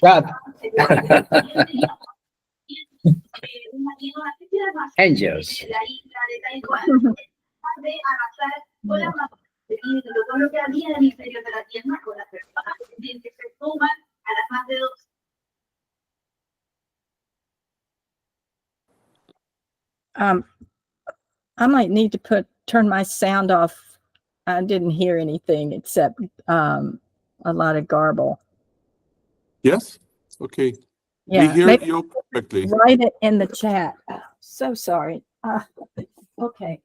God. Angels. I might need to turn my sound off. I didn't hear anything except a lot of garble. Yes? Okay. Yeah, we hear maybe you perfectly. write it in the chat. So sorry. Okay.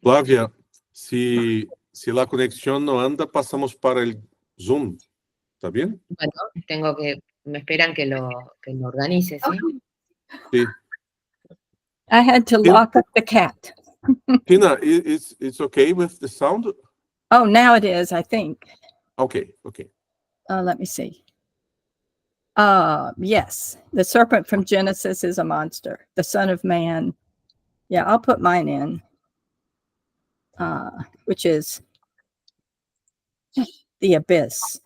Flávia, si la conexión no anda, pasamos para el Zoom. ¿Está bien? Bueno, me esperan que lo organice, ¿sí? Sí. I had to lock up the cat. Tina, it's okay with the sound? Oh, now it is, I think. Okay. Let me see. Yes, the serpent from Genesis is a monster. The Son of Man. Yeah, I'll put mine in, which is the abyss.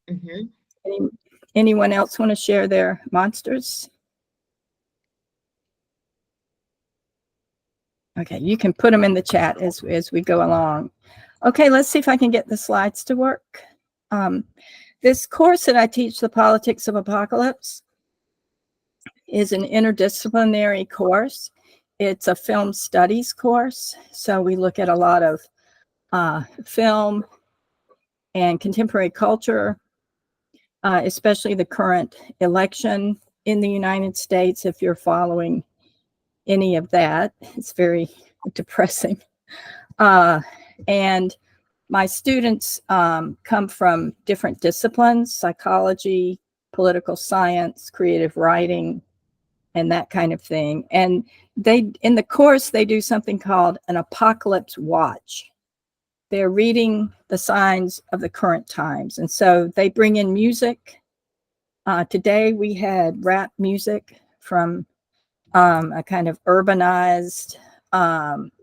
Mm-hmm. Anyone else want to share their monsters? Okay, you can put them in the chat as we go along. Okay, let's see if I can get the slides to work. This course that I teach, The Politics of Apocalypse, is an interdisciplinary course. It's a film studies course. So we look at a lot of film and contemporary culture, especially the current election in the United States. If you're following any of that, it's very depressing. And my students come from different disciplines: psychology, political science, creative writing, and that kind of thing. And in the course, they do something called an apocalypse watch. They're reading the signs of the current times. And so they bring in music. Today we had rap music from a kind of urbanized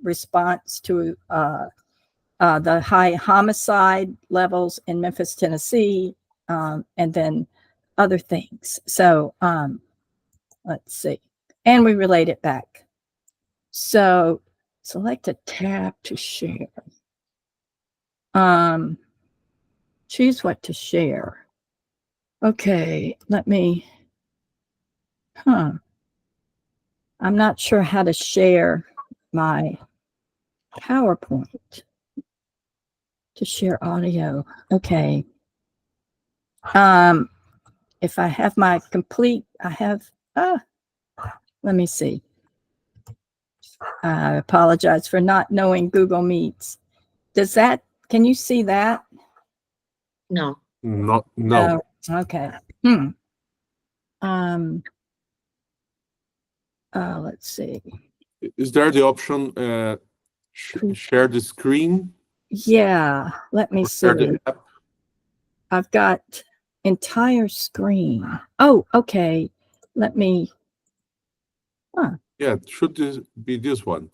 response to the high homicide levels in Memphis, Tennessee, and then other things. So let's see. And we relate it back. So select a tab to share. Choose what to share. Okay, let me, I'm not sure how to share my PowerPoint. To share audio. Okay. If I have my complete, let me see. I apologize for not knowing Google Meets. Can you see that? No. No. Oh, okay. Let's see. Is there the option share the screen? Yeah, let me see. I've got entire screen. Oh, okay. Let me. Yeah, it should be this one.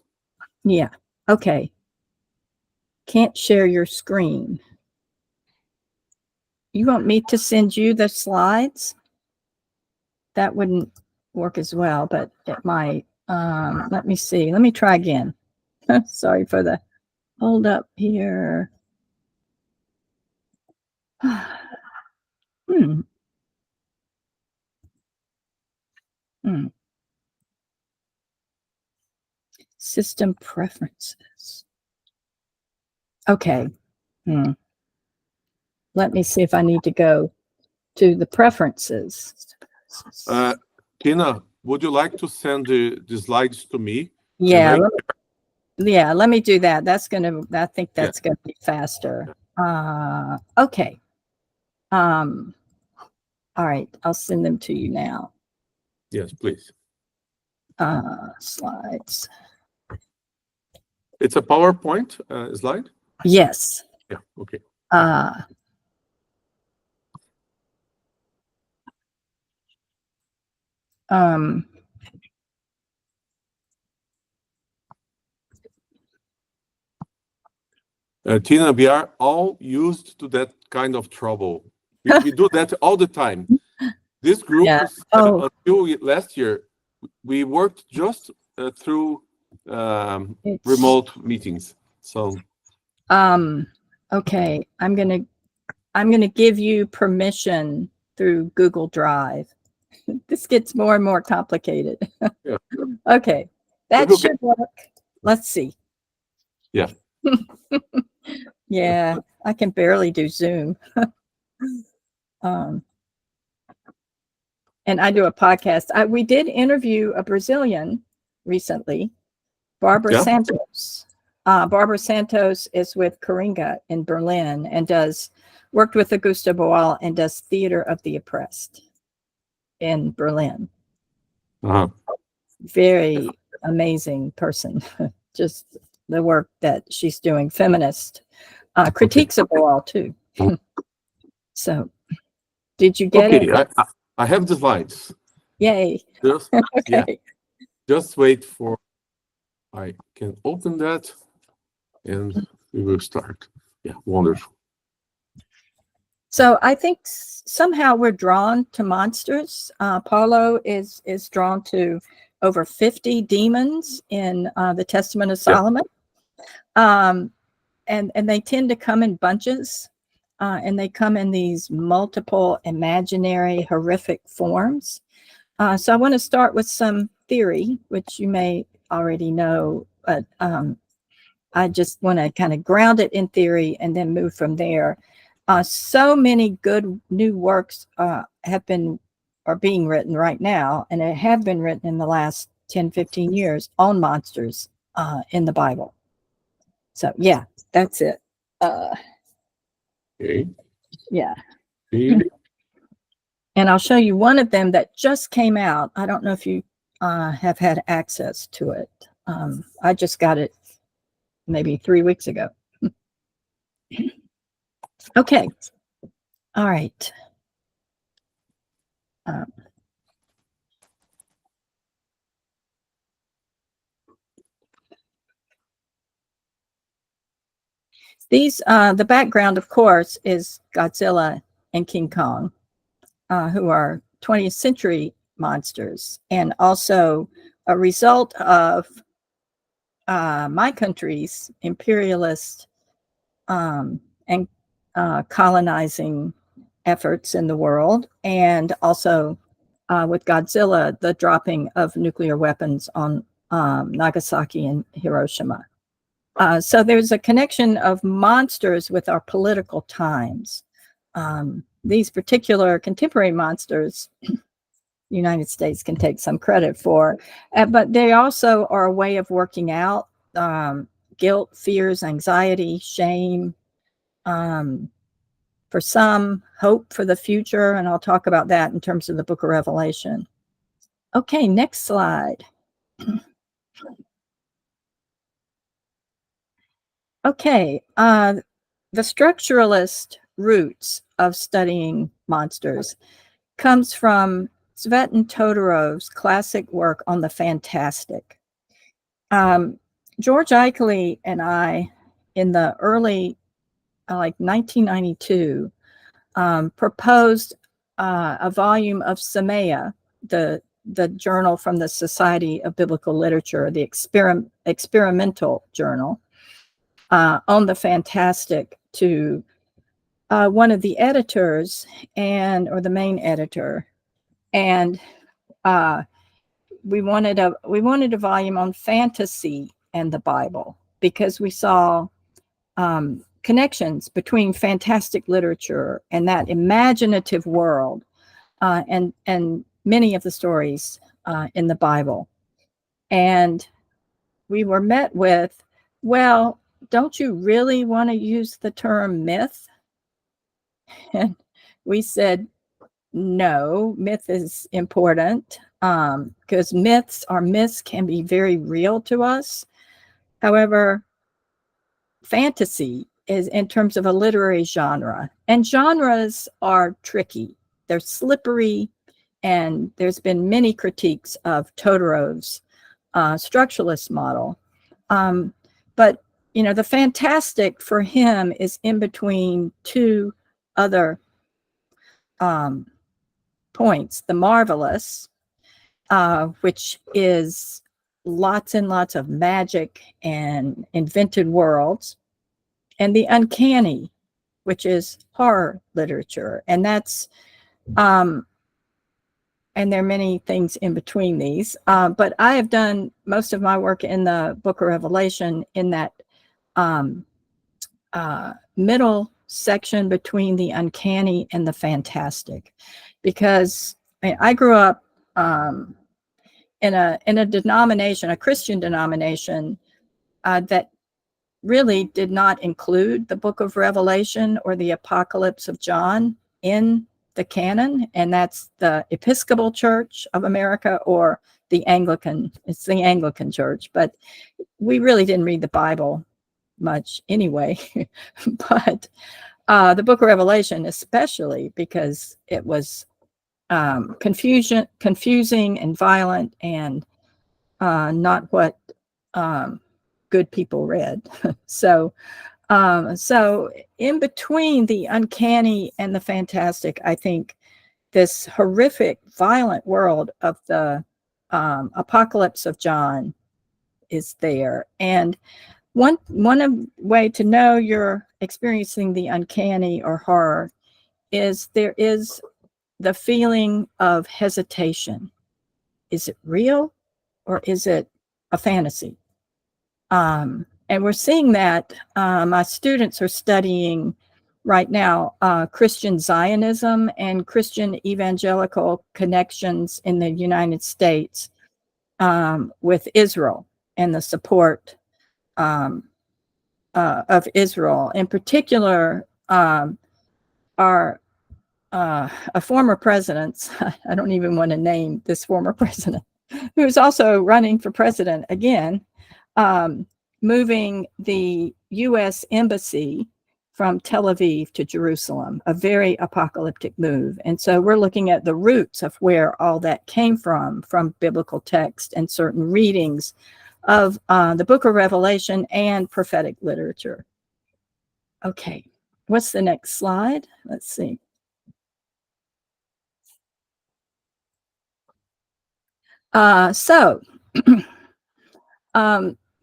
Yeah, okay. Can't share your screen. You want me to send you the slides? That wouldn't work as well, but it might. Let me see. Let me try again. Sorry for the hold up here. System preferences. Okay. Let me see if I need to go to the preferences. Tina, would you like to send the slides to me? Yeah. Let me do that. I think that's gonna be faster. Okay. All right, I'll send them to you now. Yes, please. Slides. It's a PowerPoint slide? Yes. Yeah, okay. Tina, we are all used to that kind of trouble. We do that all the time. This group, Yeah. Oh. until last year, we worked just through remote meetings. So, okay, I'm gonna give you permission through Google Drive. This gets more and more complicated. yeah. Okay, that Okay. should work. Let's see. Yeah. Yeah, I can barely do Zoom. And I do a podcast. We did interview a Brazilian recently, Barbara Santos. Barbara Santos is with Coringa in Berlin and worked with Augusto Boal and does Theater of the Oppressed in Berlin. Very amazing person. Just the work that she's doing, feminist critiques of Boal too. So, did you get it? I have the slides. Yay. Just, okay. Yeah. Just wait for, I can open that and we will start. Yeah, wonderful. So I think somehow we're drawn to monsters. Paulo is drawn to over 50 demons in the Testament of Solomon. And they tend to come in bunches. And they come in these multiple imaginary horrific forms. So I want to start with some theory, which you may already know, but I just want to kind of ground it in theory and then move from there. So many good new works are being written right now, and have been written in the last 10, 15 years on monsters in the Bible. So yeah, that's it. Okay. Yeah. And I'll show you one of them that just came out. I don't know if you have had access to it. I just got it maybe 3 weeks ago. Okay. All right. The background, of course, is Godzilla and King Kong, who are 20th century monsters, and also a result of my country's imperialist and colonizing efforts in the world, and also with Godzilla, the dropping of nuclear weapons on Nagasaki and Hiroshima. So there's a connection of monsters with our political times. These particular contemporary monsters, the United States can take some credit for, but they also are a way of working out guilt, fears, anxiety, shame, for some, hope for the future, and I'll talk about that in terms of the Book of Revelation. Okay, next slide. Okay, the structuralist roots of studying monsters comes from Tsvetan Todorov's classic work on the fantastic. George Eichley and I, in the early, like 1992, proposed a volume of Samaya, the journal from the Society of Biblical Literature, the experimental journal, on the fantastic to one of the editors or the main editor, and we wanted a volume on fantasy and the Bible, because we saw connections between fantastic literature and that imaginative world, and many of the stories in the Bible. And we were met with, well, don't you really want to use the term myth? And we said, no, myth is important because myths can be very real to us. However, fantasy is in terms of a literary genre, and genres are tricky. They're slippery, and there's been many critiques of Todorow's structuralist model. But, the fantastic for him is in between two other points. The marvelous, which is lots and lots of magic and invented worlds, and the uncanny, which is horror literature. And that's, and there are many things in between these. But I have done most of my work in the Book of Revelation in that middle section between the uncanny and the fantastic, because I grew up in a denomination, a Christian denomination, that really did not include the Book of Revelation or the Apocalypse of John in the canon, and that's the Episcopal Church of America, or the Anglican. It's the Anglican Church, but we really didn't read the Bible much anyway. But the Book of Revelation, especially because it was confusing and violent, and not what good people read. So in between the uncanny and the fantastic, I think this horrific, violent world of the Apocalypse of John is there. And one way to know you're experiencing the uncanny or horror is there is the feeling of hesitation. Is it real, or is it a fantasy? And we're seeing that. My students are studying right now Christian Zionism and Christian evangelical connections in the United States with Israel and the support of Israel. In particular, our a former president, I don't even want to name this former president, who's also running for president again, moving the U.S. Embassy from Tel Aviv to Jerusalem, a very apocalyptic move. And so we're looking at the roots of where all that came from biblical text and certain readings of the Book of Revelation and prophetic literature. Okay, what's the next slide? Let's see.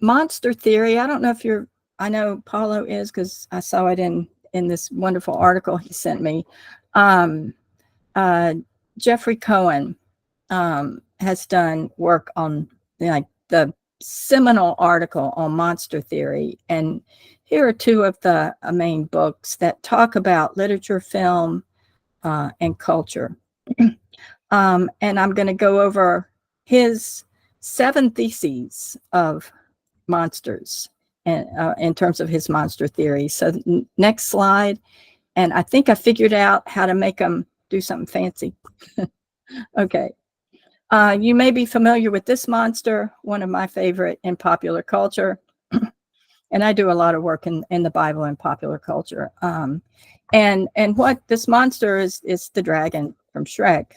Monster theory. I don't know if I know Paulo is, because I saw it in this wonderful article he sent me. Jeffrey Cohen has done work on the seminal article on monster theory. And here are two of the main books that talk about literature, film, and culture. And I'm going to go over his 7 theses of monsters and in terms of his monster theory. So next slide. And I think I figured out how to make them do something fancy. Okay. You may be familiar with this monster, one of my favorite in popular culture. And I do a lot of work in the Bible and popular culture. And what this monster is the dragon from Shrek.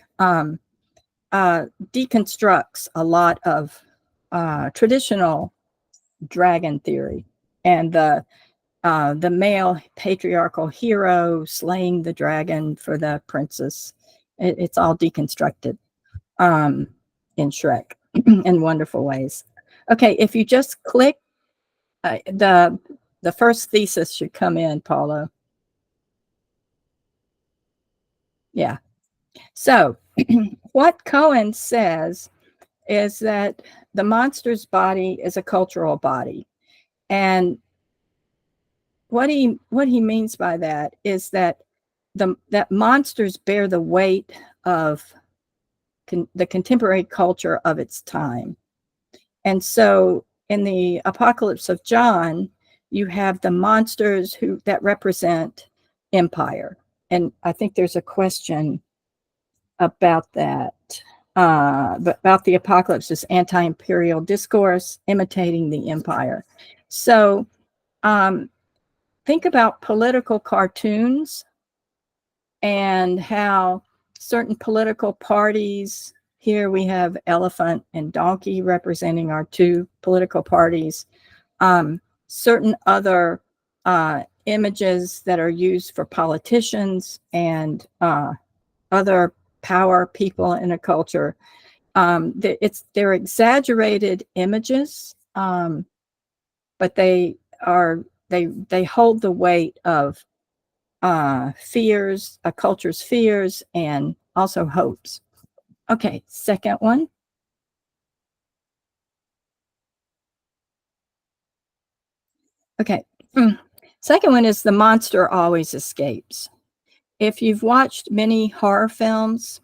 Deconstructs a lot of traditional dragon theory, and the male patriarchal hero slaying the dragon for the princess. It's all deconstructed in Shrek in wonderful ways. Okay, if you just click, the first thesis should come in, Paulo. Yeah. So what Cohen says is that the monster's body is a cultural body. And what he means by that is that that monsters bear the weight of the contemporary culture of its time. And so in the Apocalypse of John, you have the monsters that represent empire. And I think there's a question about that, about the apocalypse's anti-imperial discourse imitating the empire. So think about political cartoons and how certain political parties, here we have elephant and donkey representing our two political parties, certain other images that are used for politicians and other power people in a culture. They're exaggerated images, but they hold the weight of fears, a culture's fears, and also hopes. Okay, second one. Okay, second one is the monster always escapes. If you've watched many horror films,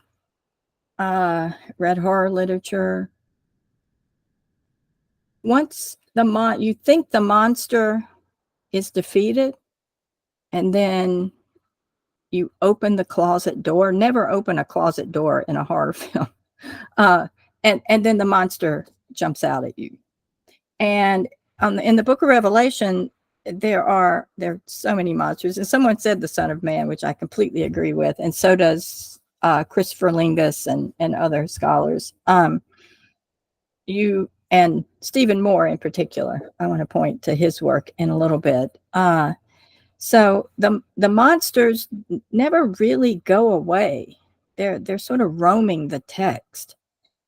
read horror literature, once you think the monster is defeated, and then you open the closet door. Never open a closet door in a horror film. And then the monster jumps out at you. And in the book of Revelation, there are so many monsters. And someone said the Son of Man, which I completely agree with. And so does Christopher Lingus and other scholars. And Stephen Moore in particular, I want to point to his work in a little bit. So the monsters never really go away. They're sort of roaming the text.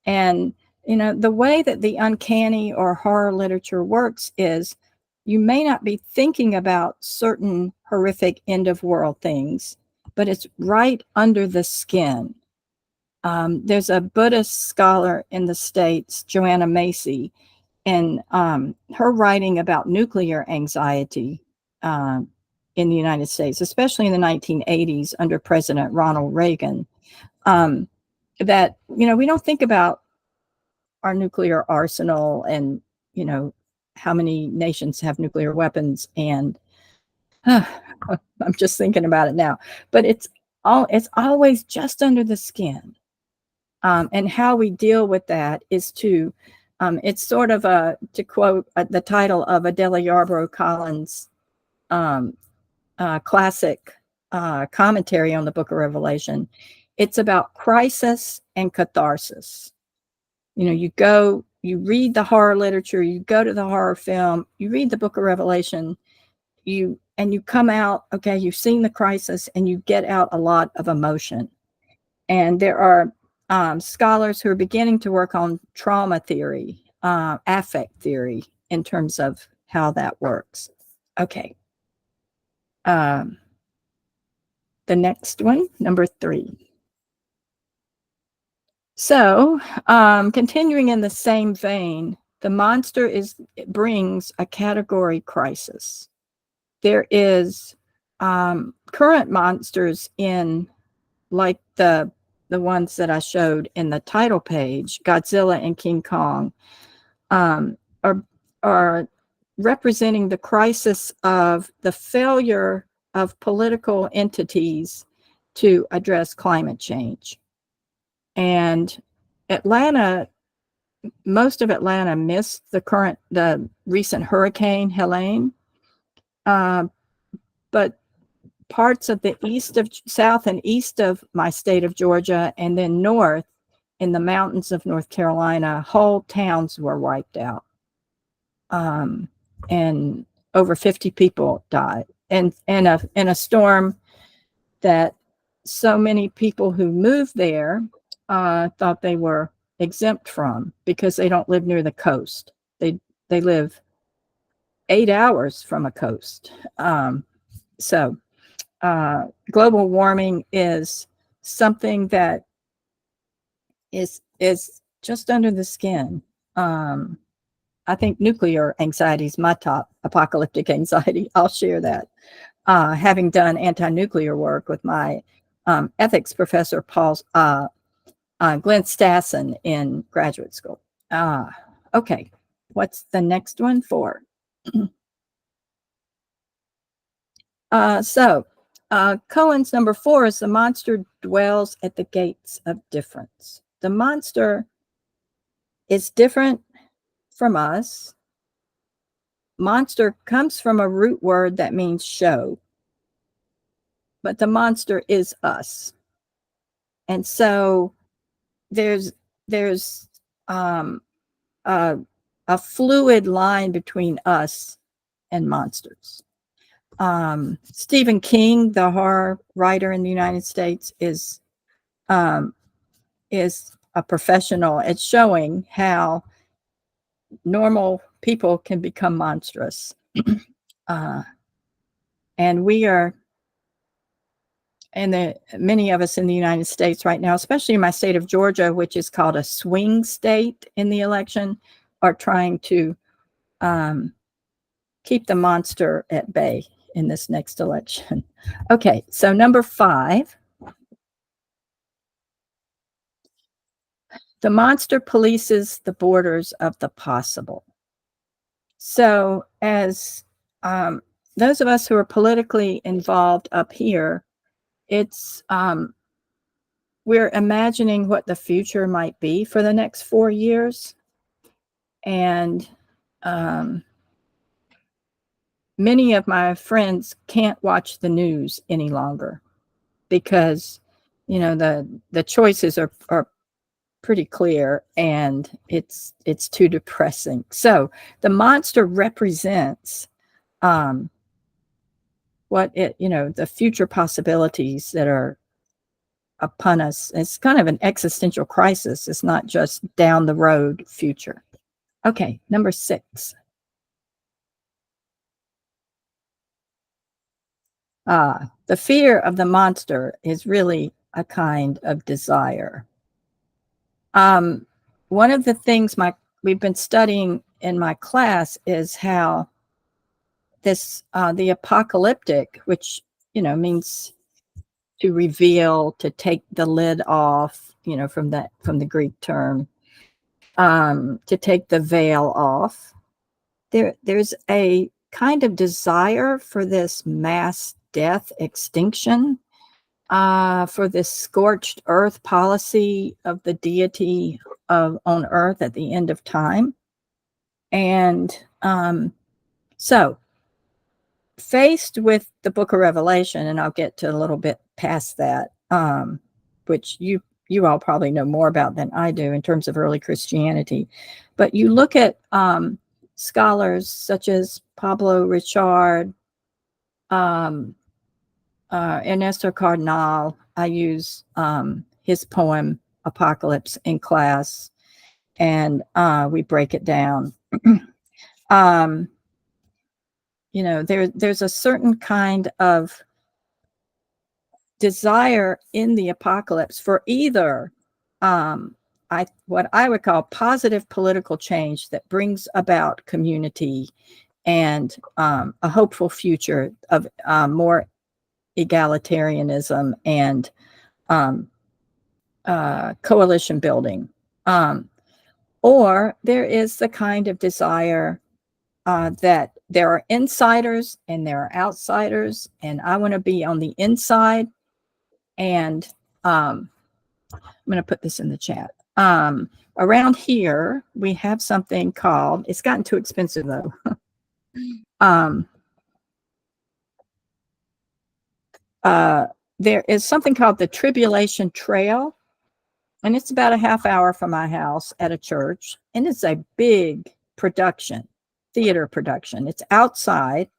And, the way that the uncanny or horror literature works is you may not be thinking about certain horrific end of world things, but it's right under the skin. There's a Buddhist scholar in the States, Joanna Macy, and her writing about nuclear anxiety in the United States, especially in the 1980s under President Ronald Reagan, that, we don't think about our nuclear arsenal and, how many nations have nuclear weapons. And I'm just thinking about it now, but it's always just under the skin. And how we deal with that is it's sort of to quote the title of Adela Yarbrough Collins' classic commentary on the Book of Revelation. It's about crisis and catharsis. You read the horror literature, you go to the horror film, you read the Book of Revelation, you come out, okay, you've seen the crisis and you get out a lot of emotion. And there are scholars who are beginning to work on trauma theory, affect theory, in terms of how that works. Okay. The next one, number 3. So, continuing in the same vein, the monster brings a category crisis. There is current monsters in, like the ones that I showed in the title page, Godzilla and King Kong, are representing the crisis of the failure of political entities to address climate change. And most of Atlanta missed the recent hurricane Helene, but parts of the south and east of my state of Georgia, and then north in the mountains of North Carolina, whole towns were wiped out. And over 50 people died. And in a storm that so many people who moved there thought they were exempt from, because they don't live near the coast. They live 8 hours from a coast. So global warming is something that is just under the skin. I think nuclear anxiety is my top apocalyptic anxiety. I'll share that. Having done anti-nuclear work with my ethics professor, Glenn Stassen, in graduate school. Okay, what's the next one for? Cohen's number 4 is the monster dwells at the gates of difference. The monster is different from us. Monster comes from a root word that means show, but the monster is us. And so there's a fluid line between us and monsters. Stephen King, the horror writer in the United States, is a professional at showing how normal people can become monstrous. And we are, and many of us in the United States right now, especially in my state of Georgia, which is called a swing state in the election, are trying to keep the monster at bay in this next election. Okay, so number 5. The monster polices the borders of the possible. So as those of us who are politically involved up here, it's we're imagining what the future might be for the next 4 years. And many of my friends can't watch the news any longer because, you know, the choices are pretty clear, and it's too depressing. So the monster represents what it, you know, the future possibilities that are upon us. It's kind of an existential crisis. It's not just down the road future. Okay, number 6. The fear of the monster is really a kind of desire. One of the things we've been studying in my class is how this the apocalyptic, which, you know, means to reveal, to take the lid off, you know, from the Greek term, to take the veil off. There's a kind of desire for this mass death extinction, for this scorched earth policy of the deity on earth at the end of time. And so faced with the book of Revelation, and I'll get to a little bit past that, which you all probably know more about than I do in terms of early Christianity, but you look at scholars such as Pablo Richard, Ernesto Cardinal. I use his poem Apocalypse in class, and we break it down. You know, there's a certain kind of desire in the apocalypse for either what I would call positive political change that brings about community and a hopeful future of more egalitarianism and coalition building. Or there is the kind of desire that there are insiders and there are outsiders, and I want to be on the inside. And I'm going to put this in the chat. Around here, we have something called, it's gotten too expensive though. There is something called the Tribulation Trail, and it's about a half hour from my house at a church, and it's a big production, theater production. It's outside,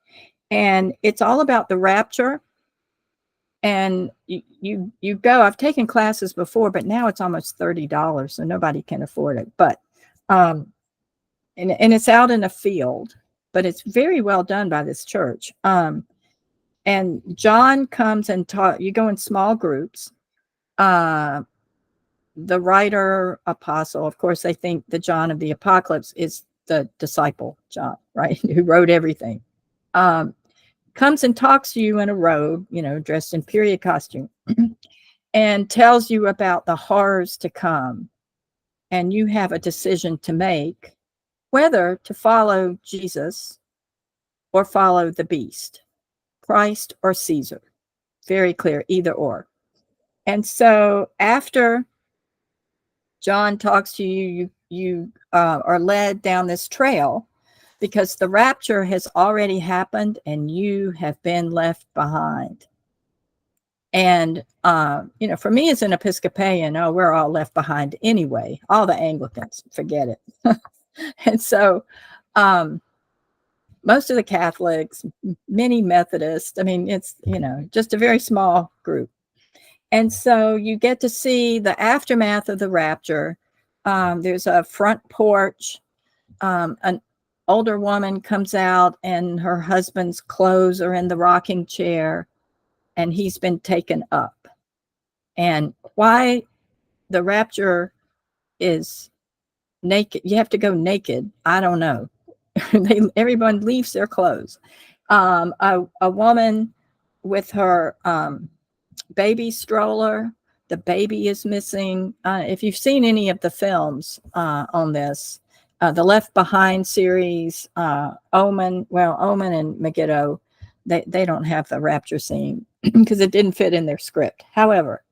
and it's all about the rapture. And you go, I've taken classes before, but now it's almost $30, so nobody can afford it. But and it's out in a field, but it's very well done by this church. And John comes and you go in small groups. The writer apostle, of course, they think the John of the Apocalypse is the disciple John, right? Who wrote everything. Comes and talks to you in a robe, you know, dressed in period costume, and tells you about the horrors to come. And you have a decision to make, whether to follow Jesus or follow the beast. Christ or Caesar. Very clear, either or. And so after John talks to you, you are led down this trail because the rapture has already happened and you have been left behind. And, for me as an Episcopalian, we're all left behind anyway. All the Anglicans, forget it. And so most of the Catholics, many Methodists, it's, just a very small group. And so you get to see the aftermath of the rapture. There's a front porch. An older woman comes out and her husband's clothes are in the rocking chair and he's been taken up. And why the rapture is naked, you have to go naked, I don't know. Everyone leaves their clothes. A woman with her baby stroller, the baby is missing. If you've seen any of the films on this, the Left Behind series, Omen and Megiddo, they don't have the rapture scene because it didn't fit in their script. However,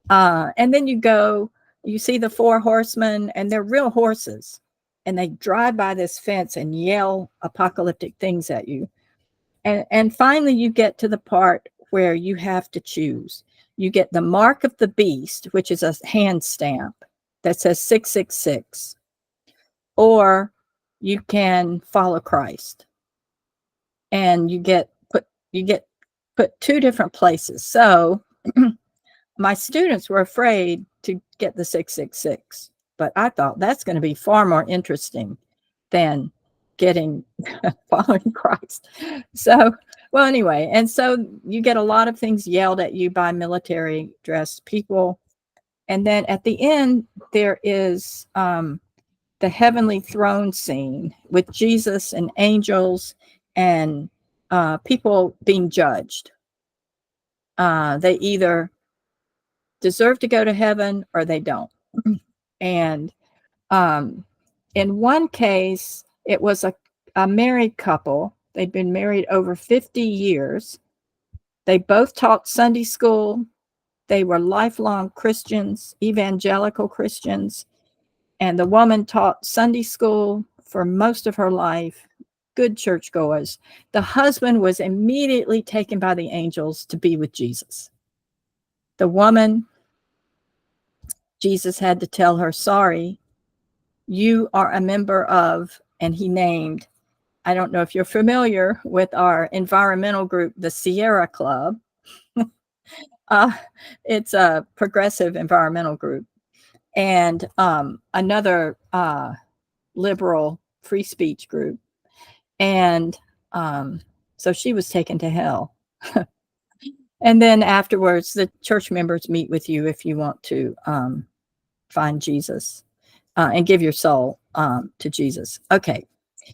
and then you see the 4 horsemen, and they're real horses, and they drive by this fence and yell apocalyptic things at you. And finally, you get to the part where you have to choose. You get the mark of the beast, which is a hand stamp that says 666, or you can follow Christ. And you get put 2 different places. So my students were afraid to get the 666, but I thought that's going to be far more interesting than getting following Christ. So, well, anyway, and so you get a lot of things yelled at you by military dressed people. And then at the end, there is the heavenly throne scene with Jesus and angels and people being judged. They either deserve to go to heaven or they don't. And in one case, it was a married couple. They'd been married over 50 years. They both taught Sunday school. They were lifelong Christians, evangelical Christians. And the woman taught Sunday school for most of her life, good churchgoers. The husband was immediately taken by the angels to be with Jesus. The woman, Jesus had to tell her, sorry, you are a member of, and he named, I don't know if you're familiar with our environmental group, the Sierra Club. It's a progressive environmental group. And another liberal free speech group. And so she was taken to hell. And then afterwards, the church members meet with you if you want to find Jesus and give your soul to Jesus. Okay.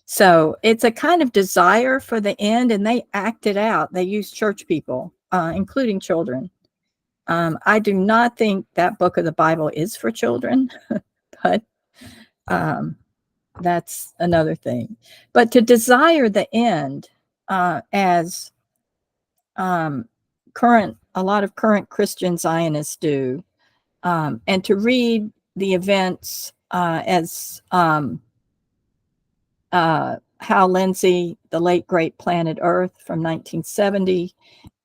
So it's a kind of desire for the end, and they act it out. They use church people, including children. I do not think that book of the Bible is for children, but that's another thing. But to desire the end, as a lot of current Christian Zionists do, and to read the events as Hal Lindsey, the late great Planet Earth from 1970,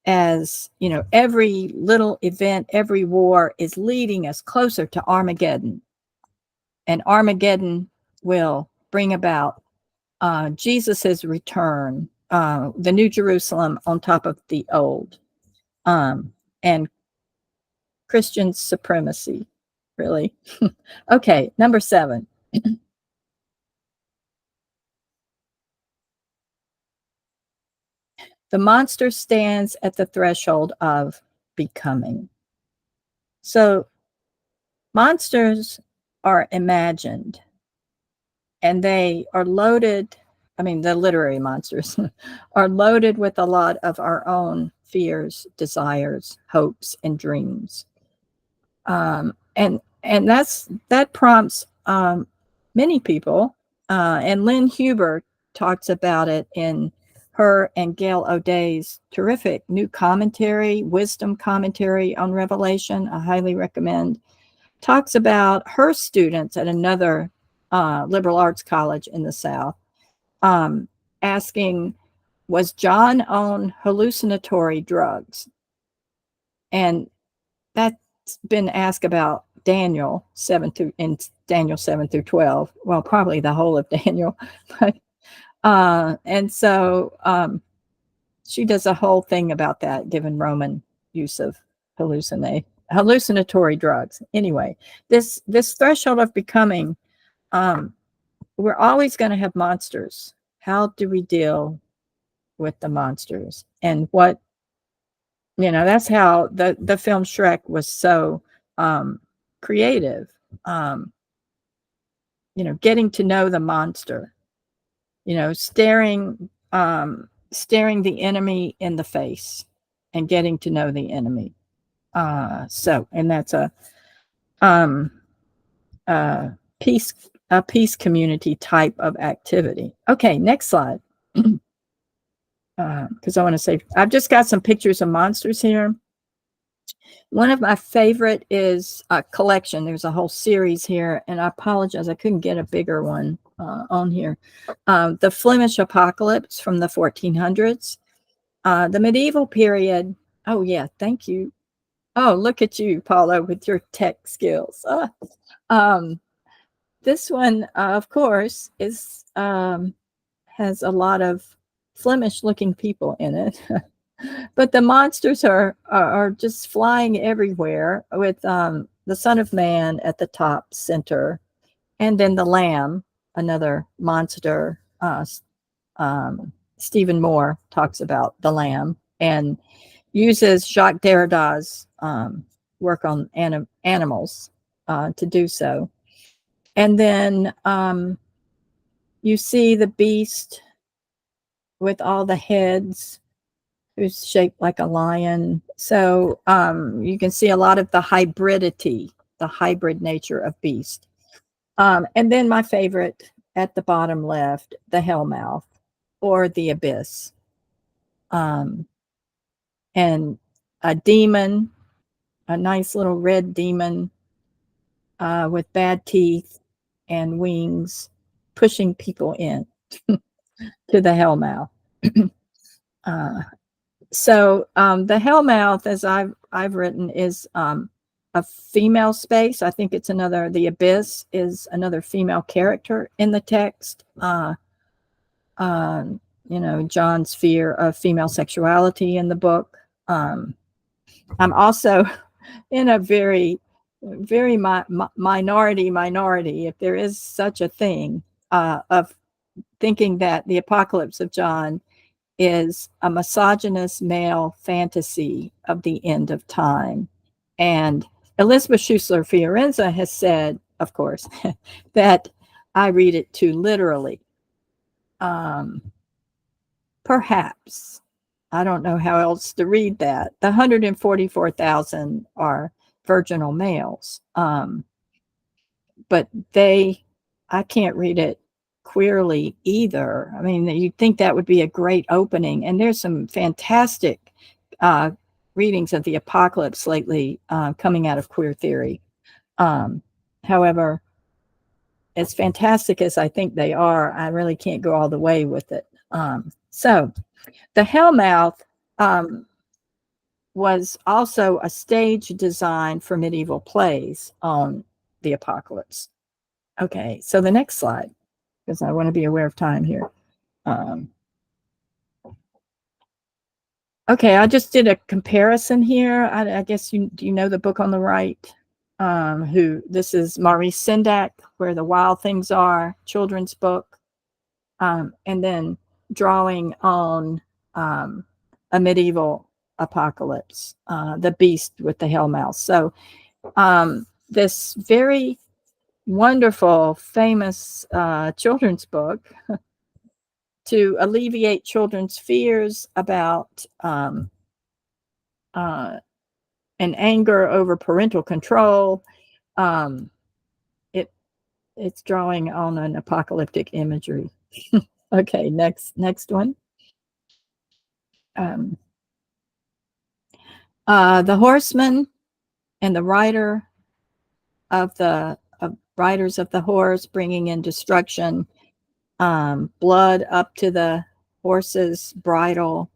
as every little event, every war is leading us closer to Armageddon, and Armageddon will bring about Jesus's return, the New Jerusalem on top of the old, and Christian supremacy, really. Okay, number 7. The monster stands at the threshold of becoming. So monsters are imagined, and they are loaded, the literary monsters are loaded with a lot of our own fears, desires, hopes, and dreams. And that prompts many people, and Lynn Huber talks about it in her and Gail O'Day's terrific new commentary, wisdom commentary on Revelation. I highly recommend. Talks about her students at another liberal arts college in the South, asking, was John on hallucinatory drugs? And that's been asked about Daniel 7 through 12. Well, probably the whole of Daniel, but and so she does a whole thing about that, given Roman use of hallucinatory drugs. Anyway, this threshold of becoming, we're always going to have monsters. How do we deal with the monsters? And what, that's how the film Shrek was so creative. Getting to know the monster, staring the enemy in the face and getting to know the enemy. And that's a peace community type of activity. Okay, next slide. Because I want to say, I've just got some pictures of monsters here. One of my favorite is a collection. There's a whole series here, and I apologize, I couldn't get a bigger one on here. The Flemish Apocalypse from the 1400s. The medieval period. Oh, yeah, thank you. Oh, look at you, Paula, with your tech skills. This one, of course, is has a lot of Flemish-looking people in it. But the monsters are just flying everywhere, with the Son of Man at the top center, and then the Lamb, another monster. Stephen Moore talks about the Lamb and uses Jacques Derrida's work on animals to do so. And then you see the beast with all the heads, who's shaped like a lion. So you can see a lot of the hybridity, the hybrid nature of beast. And then my favorite at the bottom left, the Hellmouth or the Abyss. And a demon, a nice little red demon with bad teeth and wings, pushing people in to the Hellmouth. So the Hellmouth, as I've written, is a female space. I think it's the Abyss is another female character in the text. John's fear of female sexuality in the book. I'm also in a very, very minority, if there is such a thing, of thinking that the Apocalypse of John is a misogynist male fantasy of the end of time. And Elizabeth Schussler Fiorenza has said, of course, that I read it too literally. Perhaps. I don't know how else to read that. The 144,000 are virginal males. But I can't read it queerly either. I mean, you'd think that would be a great opening. And there's some fantastic readings of the Apocalypse lately coming out of queer theory. However, as fantastic as I think they are, I really can't go all the way with it. So the Hellmouth was also a stage design for medieval plays on the Apocalypse. Okay, so the next slide, because I want to be aware of time here. Okay, I just did a comparison here. I guess do you know the book on the right? This is Maurice Sendak, Where the Wild Things Are, children's book. And then drawing on a medieval apocalypse, the beast with the hellmouth. So this very wonderful, famous children's book to alleviate children's fears about an anger over parental control. It's drawing on an apocalyptic imagery. Okay, next one. the horseman and the rider of the riders of the horse bringing in destruction, blood up to the horse's bridle.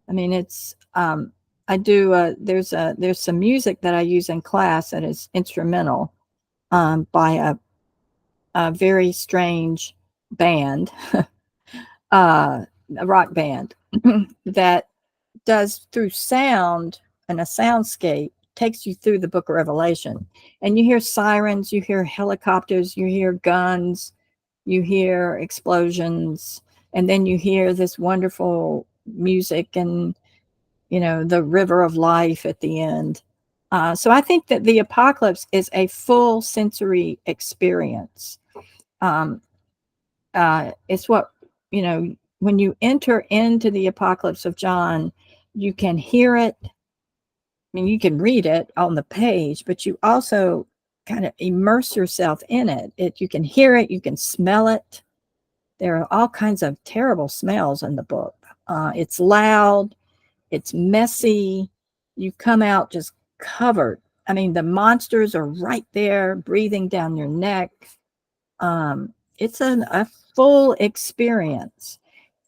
I mean, it's I do there's some music that I use in class that is instrumental by a very strange band, a rock band that does through sound and a soundscape takes you through the book of Revelation. And you hear sirens, you hear helicopters, you hear guns, you hear explosions, and then you hear this wonderful music and, you know, the river of life at the end. So I think that the apocalypse is a full sensory experience. It's what, you know, when you enter into the Apocalypse of John, you can hear it. I mean, you can read it on the page, but you also kind of immerse yourself in it. You can hear it, you can smell it. There are all kinds of terrible smells in the book. It's loud, it's messy. You come out just covered. I mean, the monsters are right there breathing down your neck. It's a full experience.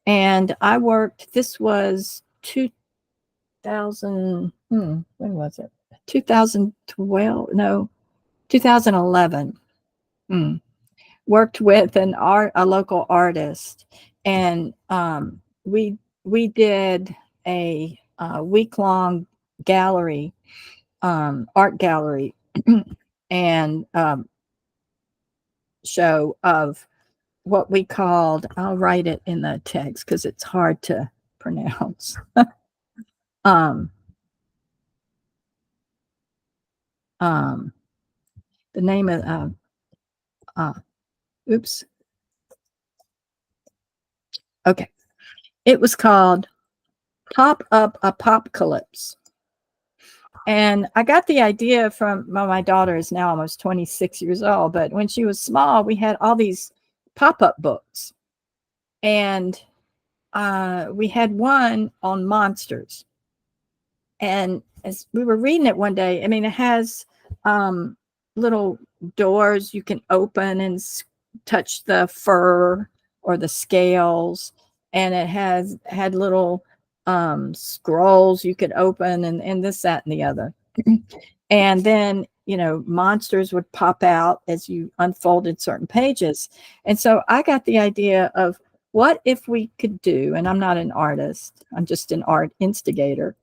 And I worked, this was 2000, when was it? 2012, no, 2011. Worked with a local artist, and we did a week-long gallery, art gallery, and show of what we called, I'll write it in the text because it's hard to pronounce. The name of oops. Okay. It was called Pop Up Apocalypse. And I got the idea from my daughter is now almost 26 years old, but when she was small, we had all these pop-up books. And we had one on monsters. And as we were reading it one day, I mean, it has little doors you can open and touch the fur or the scales. And it had little scrolls you could open and this, that, and the other. And then, you know, monsters would pop out as you unfolded certain pages. And so I got the idea of what if we could do, and I'm not an artist, I'm just an art instigator,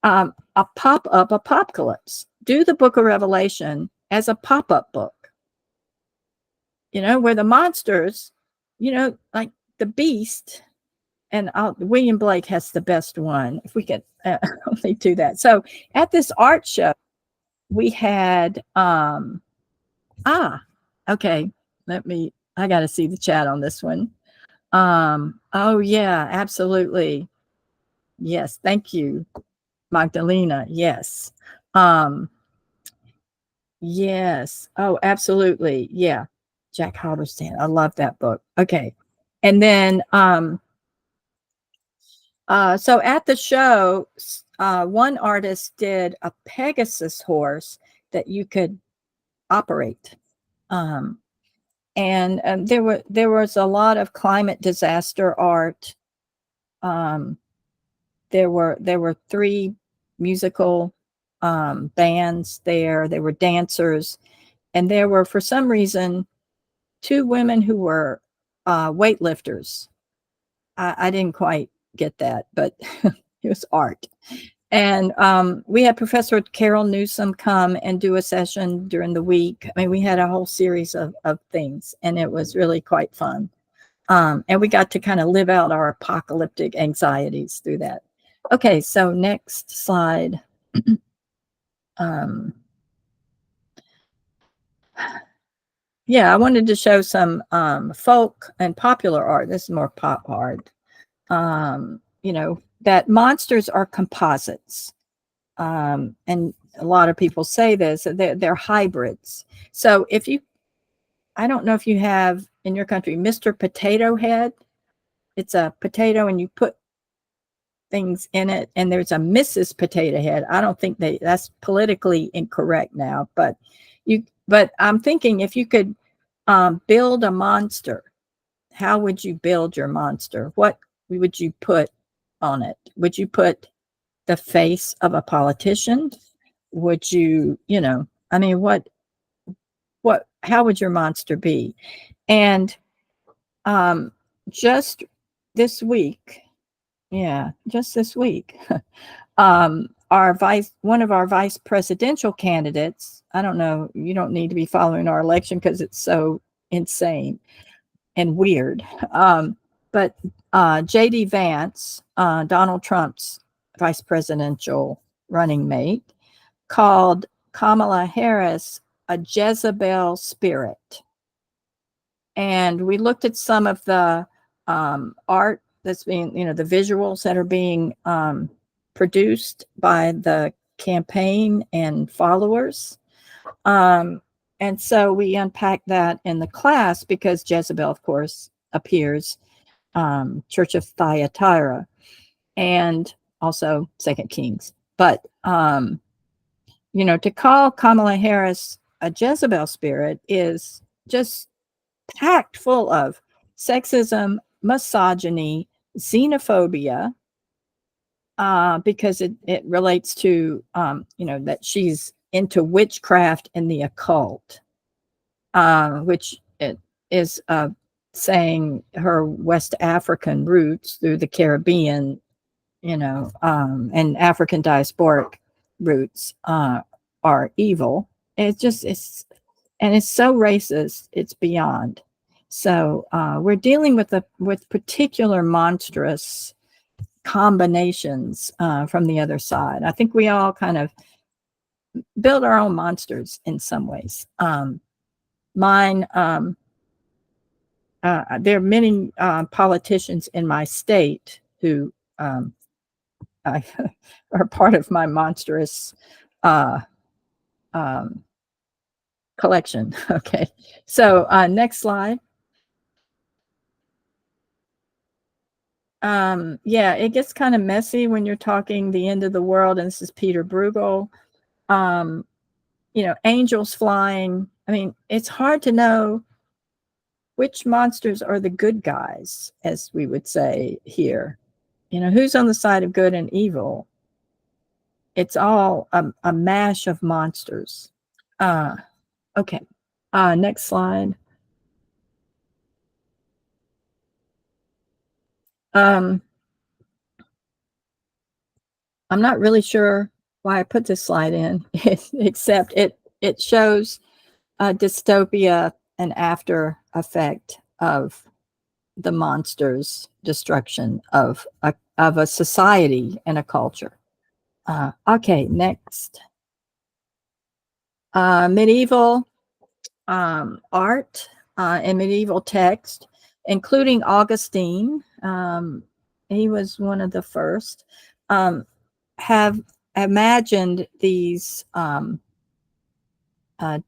a pop-up apocalypse. Do the book of Revelation as a pop-up book. You know, where the monsters, you know, like the beast, and William Blake has the best one, if we could only do that. So at this art show, we had, okay, I got to see the chat on this one. Oh yeah, absolutely. Yes. Thank you, Magdalena. Yes. Yes. Oh, absolutely. Yeah. Jack Halberstam. I love that book. Okay. And then, so at the show, one artist did a Pegasus horse that you could operate. And there was a lot of climate disaster art. There were 3 musical bands there. There were dancers, and there were, for some reason, 2 women who were weightlifters. I didn't quite get that, but it was art. And we had Professor Carol Newsom come and do a session during the week. I mean, we had a whole series of things, and it was really quite fun. And we got to kind of live out our apocalyptic anxieties through that. Okay, so next slide. Yeah, I wanted to show some folk and popular art. This is more pop art. You know, that monsters are composites. And a lot of people say this, they're hybrids. So if you, I don't know if you have in your country, Mr. Potato Head. It's a potato and you put things in it, and there's a Mrs. Potato Head. I don't think that's politically incorrect now, but I'm thinking if you could build a monster, how would you build your monster? What would you put on it? Would you put the face of a politician? Would you, I mean, how would your monster be? And just this week, one of our vice presidential candidates, I don't know, you don't need to be following our election because it's so insane and weird. But J.D. Vance, Donald Trump's vice presidential running mate, called Kamala Harris a Jezebel spirit. And we looked at some of the art that's being, the visuals that are being produced by the campaign and followers. And so we unpacked that in the class because Jezebel, of course, appears, Church of Thyatira, and also 2 Kings. But, to call Kamala Harris a Jezebel spirit is just packed full of sexism, misogyny, xenophobia, because it relates to, that she's into witchcraft and the occult, which it is saying her West African roots through the Caribbean, and African diasporic roots are evil. It's so racist, it's beyond. So we're dealing with particular monstrous combinations from the other side. I think we all kind of build our own monsters in some ways. Mine, there are many politicians in my state who are part of my monstrous collection. Okay, so next slide. It gets kind of messy when you're talking the end of the world, and this is Peter Bruegel. Angels flying. I mean, it's hard to know which monsters are the good guys, as we would say here. Who's on the side of good and evil? It's all a mash of monsters. Okay. Next slide. I'm not really sure why I put this slide in, except it shows a dystopia and after effect of the monster's destruction of a society and a culture. Okay, next. Medieval art and medieval text, including Augustine. He was one of the first. Have imagined these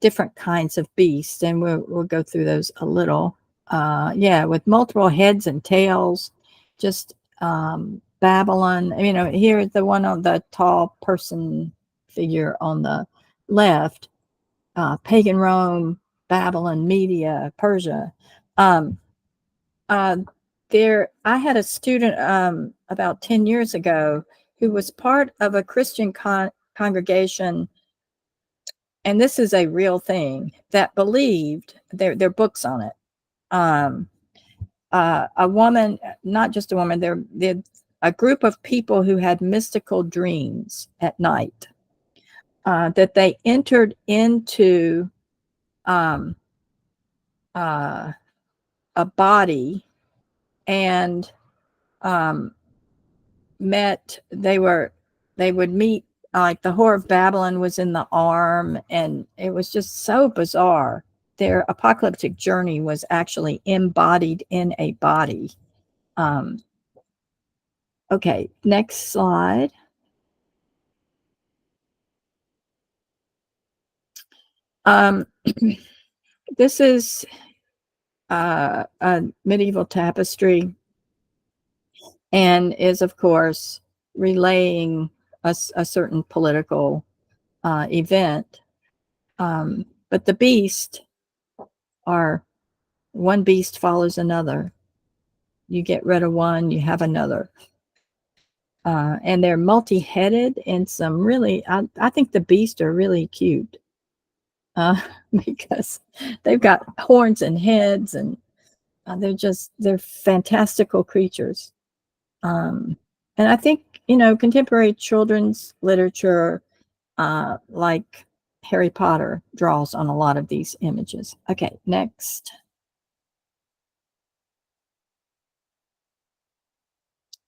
different kinds of beasts, and we'll go through those a little. With multiple heads and tails, just Babylon. Here's the one on the tall person figure on the left. Pagan Rome, Babylon, Media, Persia. I had a student about 10 years ago who was part of a Christian congregation, and this is a real thing, that believed, there are books on it. A woman, not just a woman, they're a group of people who had mystical dreams at night, that they entered into a body and they would meet, like the Whore of Babylon was in the arm, and it was just so bizarre. Their apocalyptic journey was actually embodied in a body. Okay, next slide. This is a medieval tapestry, and is, of course, relaying a certain political event. But the beast are one beast follows another. You get rid of one, you have another. And they're multi-headed and some really, I think the beasts are really cute because they've got horns and heads, and they're fantastical creatures. And I think, contemporary children's literature, like Harry Potter, draws on a lot of these images. Okay, next.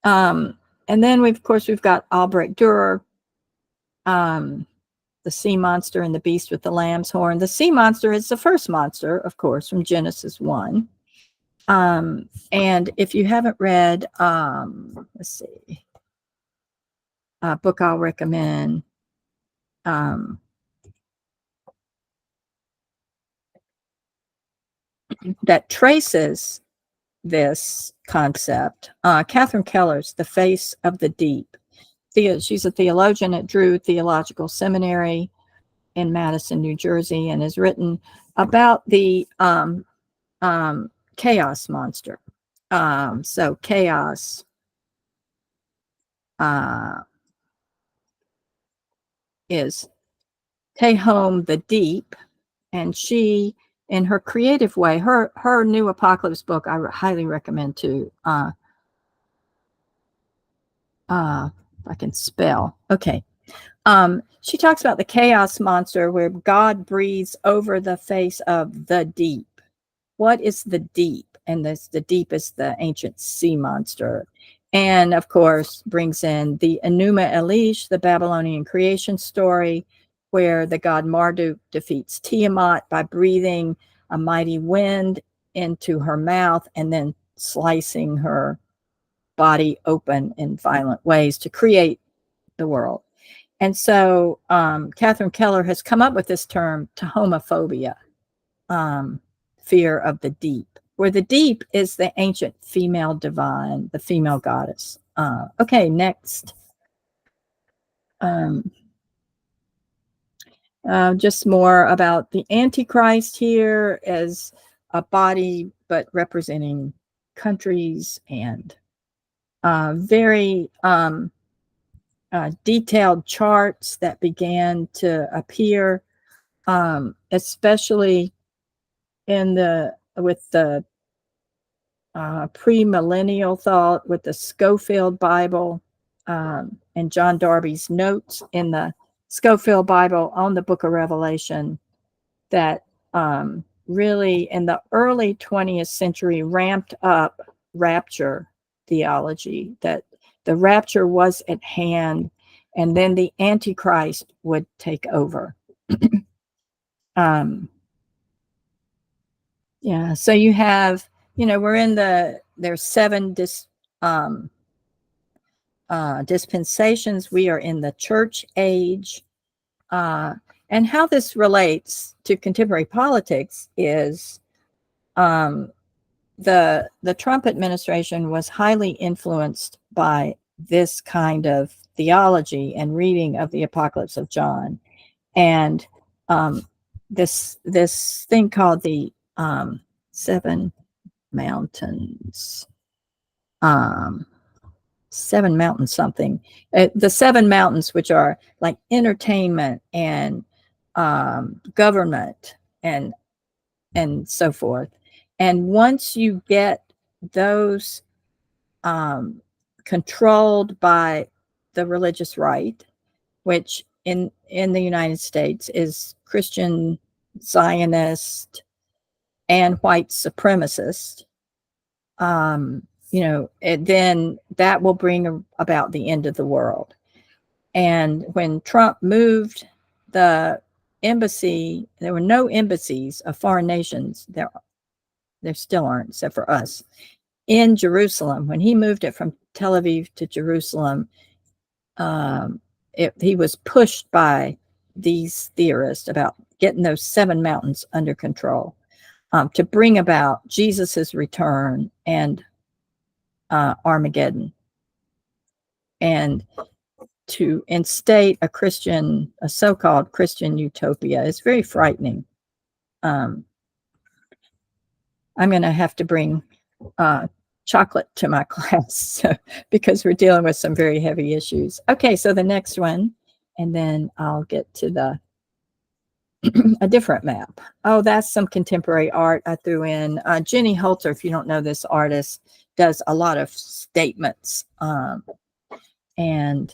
And then we've got Albrecht Dürer, the sea monster and the beast with the lamb's horn. The sea monster is the first monster, of course, from Genesis 1. And if you haven't read, let's see, a book I'll recommend, that traces this concept. Catherine Keller's The Face of the Deep. She's a theologian at Drew Theological Seminary in Madison, New Jersey, and has written about the chaos monster. So chaos is Tehom the Deep, and she, in her creative way, her new Apocalypse book I highly recommend too. If I can spell. Okay. She talks about the chaos monster where God breathes over the face of the deep. What is the deep? And the deep is the ancient sea monster. And of course, brings in the Enuma Elish, the Babylonian creation story, where the god Marduk defeats Tiamat by breathing a mighty wind into her mouth and then slicing her body open in violent ways to create the world. And so Catherine Keller has come up with this term, tahomophobia, fear of the deep, where the deep is the ancient female divine, the female goddess. Okay, next. Just more about the Antichrist here as a body, but representing countries, and very detailed charts that began to appear, especially with the premillennial thought, with the Scofield Bible, and John Darby's notes in the Scofield Bible on the Book of Revelation, that really in the early 20th century ramped up rapture theology, that the rapture was at hand, and then the Antichrist would take over. Yeah, so you have, we're in there's 7 dispensations. We are in the church age. And how this relates to contemporary politics is the Trump administration was highly influenced by this kind of theology and reading of the Apocalypse of John. And this thing called the 7 mountains, 7 mountains something, the 7 mountains, which are like entertainment and government and so forth. And once you get those controlled by the religious right, which in the United States is Christian Zionist and white supremacist, then that will bring about the end of the world. And when Trump moved the embassy, there were no embassies of foreign nations. There still aren't, except for us, in Jerusalem. When he moved it from Tel Aviv to Jerusalem, he was pushed by these theorists about getting those 7 mountains under control, to bring about Jesus's return and Armageddon. And to instate a so-called Christian utopia is very frightening. I'm going to have to bring chocolate to my class because we're dealing with some very heavy issues. Okay, so the next one, and then I'll get to the a different map. Oh, that's some contemporary art I threw in. Jenny Holter, if you don't know this artist, does a lot of statements. And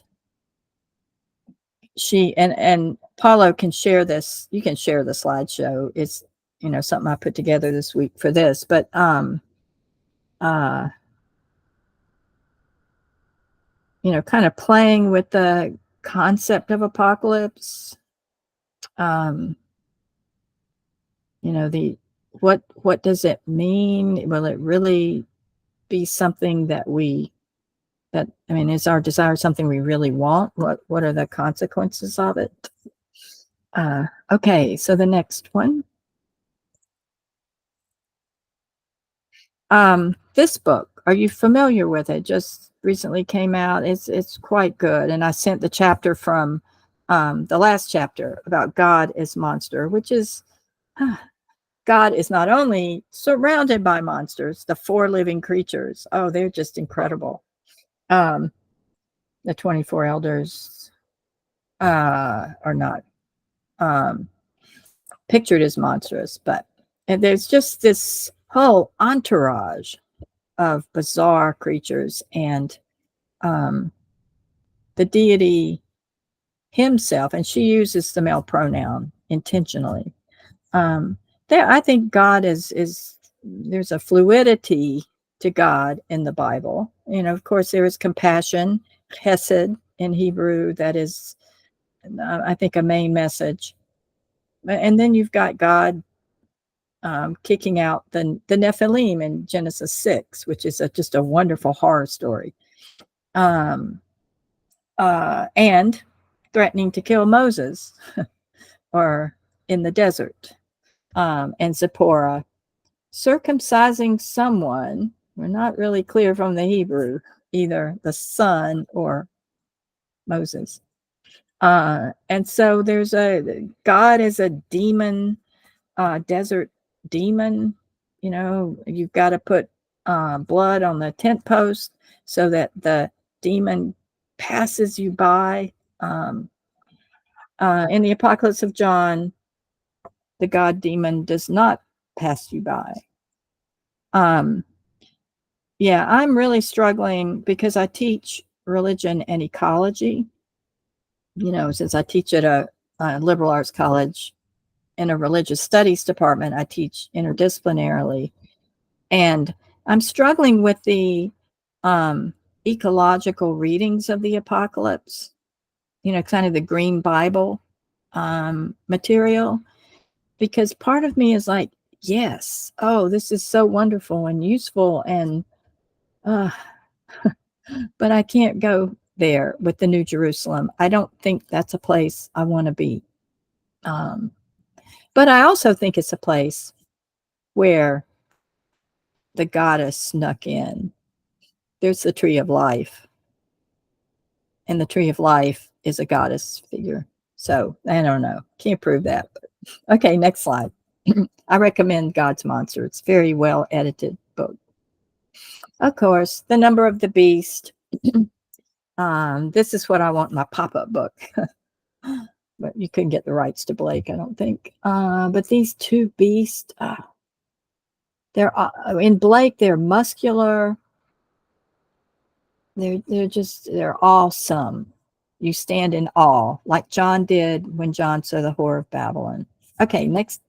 she and Paulo can share this. You can share the slideshow. It's, you know, something I put together this week for this. But you know, kind of playing with the concept of apocalypse. You know, what does it mean? Will it really be something that I mean, is our desire something we really want? What are the consequences of it? Okay, so the next one. This book, are you familiar with it? Just recently came out. It's quite good. And I sent the chapter from the last chapter about God as monster, which is God is not only surrounded by monsters, the 4 living creatures. Oh, they're just incredible. The 24 elders are not pictured as monstrous, but there's just this whole entourage of bizarre creatures, and the deity himself, and she uses the male pronoun intentionally. I think God is there's a fluidity to God in the Bible. You know, of course, there is compassion, chesed in Hebrew, that is, I think, a main message. And then you've got God kicking out the Nephilim in Genesis 6, which is just a wonderful horror story. And threatening to kill Moses or in the desert. And Zipporah circumcising someone. We're not really clear from the Hebrew, either the son or Moses. And so there's God is a demon, desert demon. You know, you've got to put blood on the tent post so that the demon passes you by. In the Apocalypse of John, the god demon does not pass you by. Yeah, I'm really struggling because I teach religion and ecology. You know, since I teach at a liberal arts college in a religious studies department, I teach interdisciplinarily. And I'm struggling with the ecological readings of the apocalypse, you know, kind of the Green Bible material, because part of me is like, yes, oh, this is so wonderful and useful, and but I can't go there with the New Jerusalem. I don't think that's a place I want to be. But I also think it's a place where the goddess snuck in. There's the tree of life, and the tree of life is a goddess figure. So I don't know. Can't prove that. But, okay, next slide. I recommend God's Monster. It's a very well edited book. Of course, The Number of the Beast. This is what I want in my pop-up book. But you couldn't get the rights to Blake, I don't think. But these 2 beasts, they're in Blake, they're muscular. They're awesome. You stand in awe, like John did when John saw the Whore of Babylon. Okay, next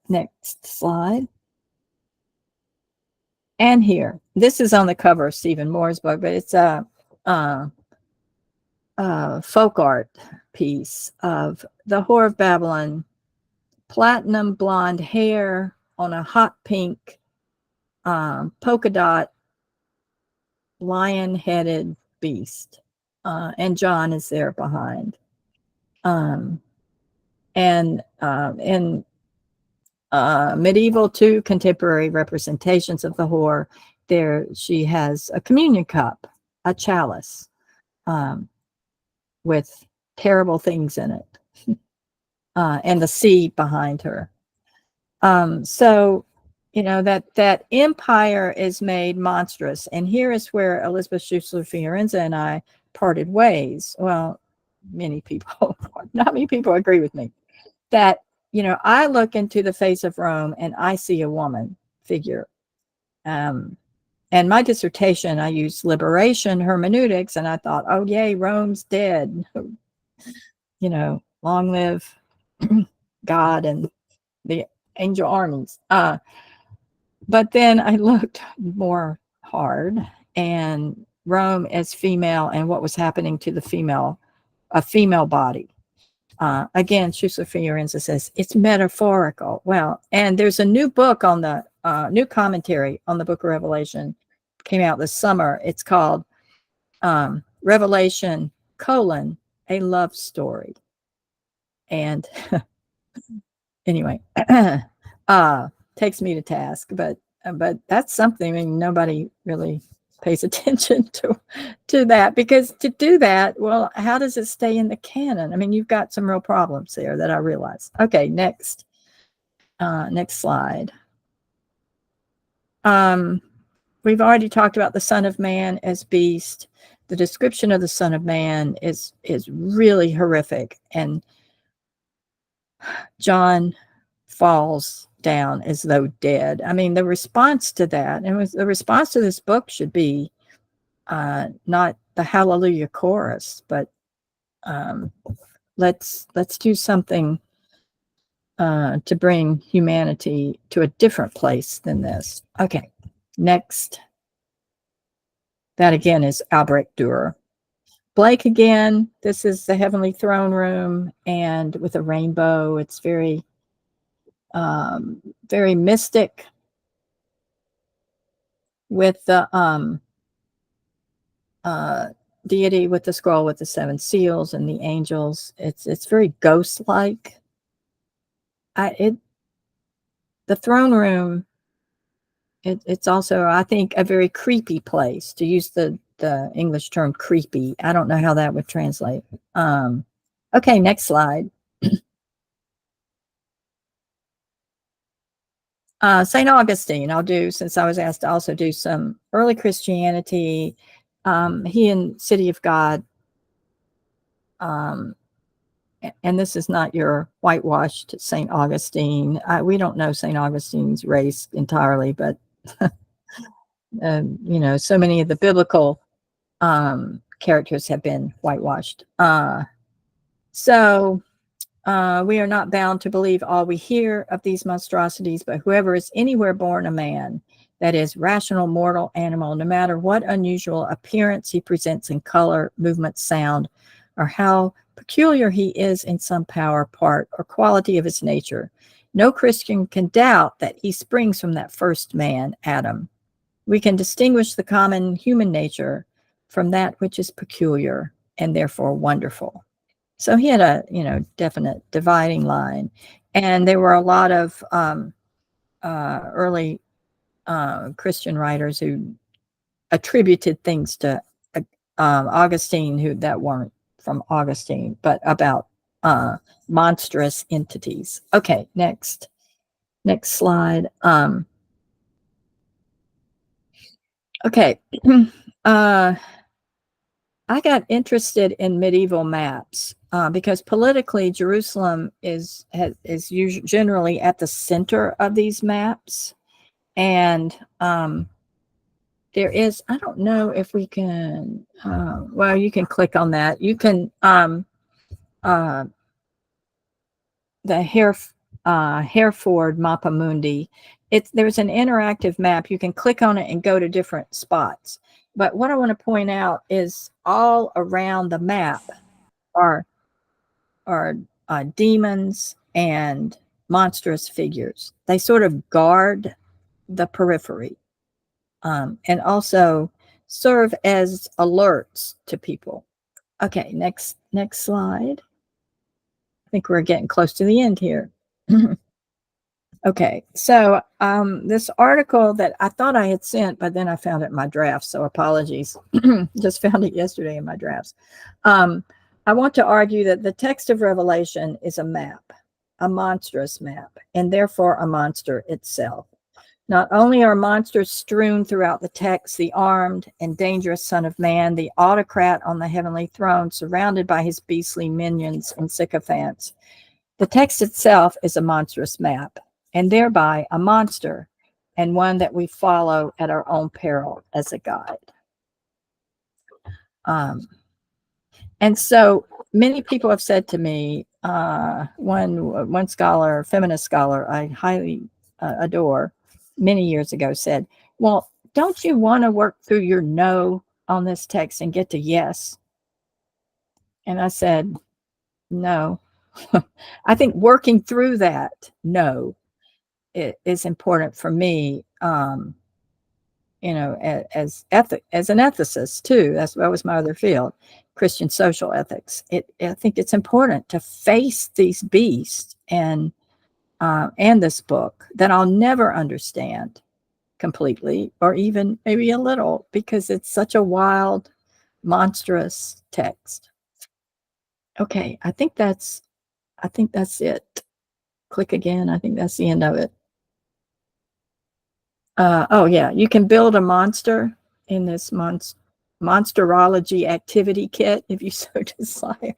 slide. And here, this is on the cover of Stephen Moore's book, but it's a folk art piece of the Whore of Babylon, platinum blonde hair on a hot pink polka dot lion-headed beast, and John is there behind. And in medieval to contemporary representations of the whore, there she has a communion cup, a chalice. with terrible things in it, and the sea behind her. So, you know, that empire is made monstrous. And here is where Elizabeth Schussler-Fiorenza and I parted ways. Well, many people, not many people agree with me, that, you know, I look into the face of Rome and I see a woman figure. And my dissertation, I used liberation hermeneutics, and I thought, oh, yay, Rome's dead. You know, long live God and the angel armies. But then I looked more hard, and Rome as female and what was happening to a female body. Again, Schussler-Fiorenza says it's metaphorical. Well, and there's a new book on the new commentary on the Book of Revelation, came out this summer. It's called Revelation: A Love Story. And anyway, takes me to task, but that's something. I mean, nobody really pays attention to that, because to do that, well, how does it stay in the canon? I mean, you've got some real problems there that I realize. Okay, next slide. We've already talked about the Son of Man as beast. The description of the Son of Man is really horrific, and John falls down as though dead. I mean, the response to that, and the response to this book should be not the Hallelujah chorus, but let's do something to bring humanity to a different place than this. Okay, next. That again is Albrecht Dürer. Blake again. This is the Heavenly Throne Room, and with a rainbow. It's very very mystic, with the deity with the scroll with the 7 seals and the angels. It's very ghost-like. The throne room, it's also, I think, a very creepy place, to use the English term creepy. I don't know how that would translate. Okay, next slide. St. Augustine, I'll do, since I was asked to also do some early Christianity. He in City of God, and this is not your whitewashed St. Augustine. We don't know St. Augustine's race entirely, but you know, so many of the biblical characters have been whitewashed. So we are not bound to believe all we hear of these monstrosities, but whoever is anywhere born a man, that is, rational, mortal, animal, no matter what unusual appearance he presents in color, movement, sound, or how peculiar he is in some power, part, or quality of his nature, no Christian can doubt that he springs from that first man, Adam. We can distinguish the common human nature from that which is peculiar and therefore wonderful. So he had a, you know, definite dividing line. And there were a lot of early Christian writers who attributed things to Augustine that weren't from Augustine, but about monstrous entities. Okay, next slide. Okay. I got interested in medieval maps because politically Jerusalem is generally at the center of these maps. And there is, I don't know if we can, well, you can click on that. You can, the Hereford Mappa Mundi, there's an interactive map. You can click on it and go to different spots. But what I want to point out is all around the map are demons and monstrous figures. They sort of guard the periphery, and also serve as alerts to people. Okay, next slide. I think we're getting close to the end here. Okay, so this article that I thought I had sent, but then I found it in my drafts, so apologies. Just found it yesterday in my drafts. I want to argue that the text of Revelation is a map, a monstrous map, and therefore a monster itself. Not only are monsters strewn throughout the text, the armed and dangerous Son of Man, the autocrat on the heavenly throne, surrounded by his beastly minions and sycophants. The text itself is a monstrous map, and thereby a monster, and one that we follow at our own peril as a guide. And so many people have said to me, one scholar, feminist scholar I highly adore, many years ago said, well, don't you want to work through your no on this text and get to yes? And I said, no. I think working through that no is important for me, you know, as an ethicist too. That was my other field, Christian social ethics. I think it's important to face these beasts and this book that I'll never understand completely, or even maybe a little, because it's such a wild, monstrous text. Okay, I think that's it. Click again. I think that's the end of it. Oh yeah, you can build a monster in this monsterology activity kit if you so desire.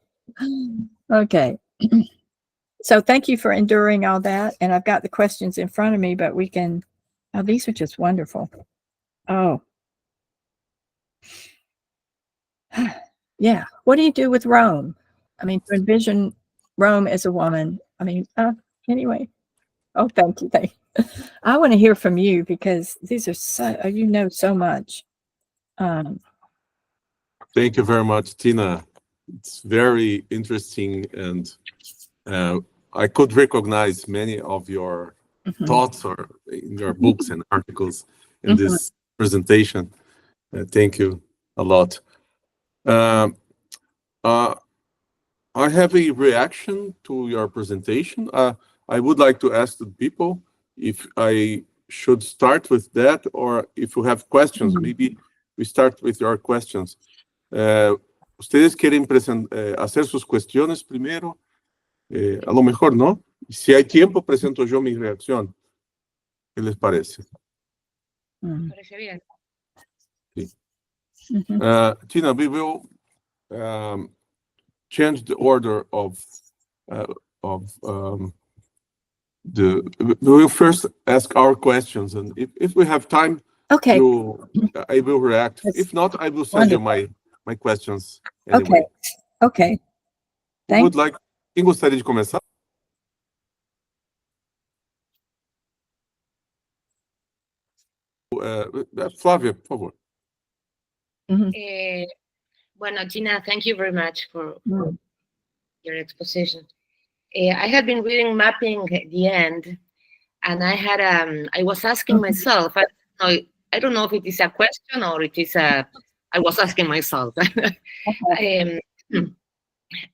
Okay. So thank you for enduring all that. And I've got the questions in front of me, but we can, oh, these are just wonderful. Oh. Yeah. What do you do with Rome? I mean, to envision Rome as a woman. I mean, anyway. Oh, thank you. I want to hear from you because these are so, you know, so much. Thank you very much, Tina. It's very interesting, and I could recognize many of your thoughts or in your books and articles in this presentation. Thank you a lot. I have a reaction to your presentation. I would like to ask the people if I should start with that, or if you have questions, maybe we start with your questions. ¿Ustedes quieren hacer sus cuestiones primero? A lo mejor, ¿no? Si hay tiempo, presento yo mi reacción. ¿Qué les parece? Parece bien. Sí. Tina, we will change the order of we will first ask our questions, and if we have time, Okay. I will react. If not, I will send you my questions anyway. Okay. Quem gostaria de começar? Flávia, por favor. Bueno, Gina, thank you very much for your exposition. I had been reading Mapping at the end, and I was asking myself, I don't know if it is a question or it is I was asking myself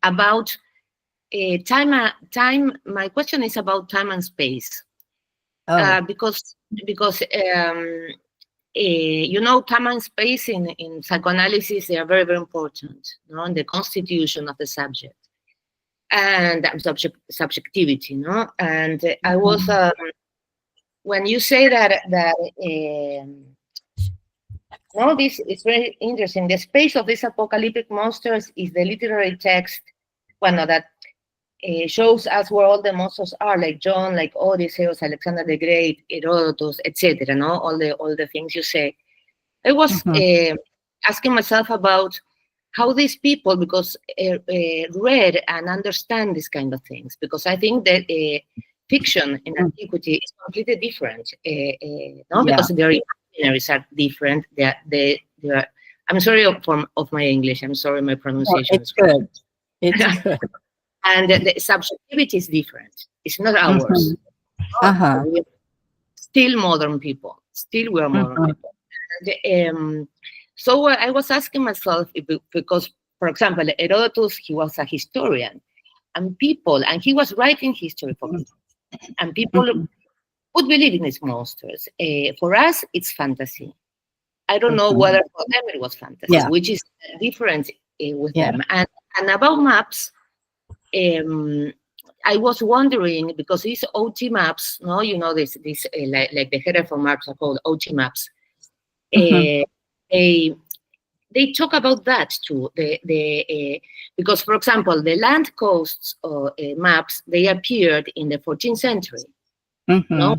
about time. My question is about time and space, because you know, time and space in psychoanalysis, they are very, very important, you know, in the constitution of the subject and subjectivity, no? And I was when you say that no, this is very interesting. The space of these apocalyptic monsters is the literary text, well, that shows us where all the monsters are, like John, like Odysseus, Alexander the Great, Herodotus, etc. No, all the things you say. I was asking myself about how these people, because read and understand these kind of things, because I think that fiction in antiquity is completely different. No, because their imaginaries are different. They are. I'm sorry of my English. I'm sorry my pronunciation. It's good. It's good. And the subjectivity is different. It's not ours. We're still modern people. Still we're modern people. And, so I was asking myself, because, for example, Herodotus, he was a historian, and he was writing history for people, and people would believe in these monsters. For us, it's fantasy. I don't know whether for them it was fantasy, which is different with them. And And about maps, I was wondering, because these OT maps, no, you know, this like the Hereford maps are called OT maps. They talk about that too. Because, for example, the land coasts maps, they appeared in the 14th century. No,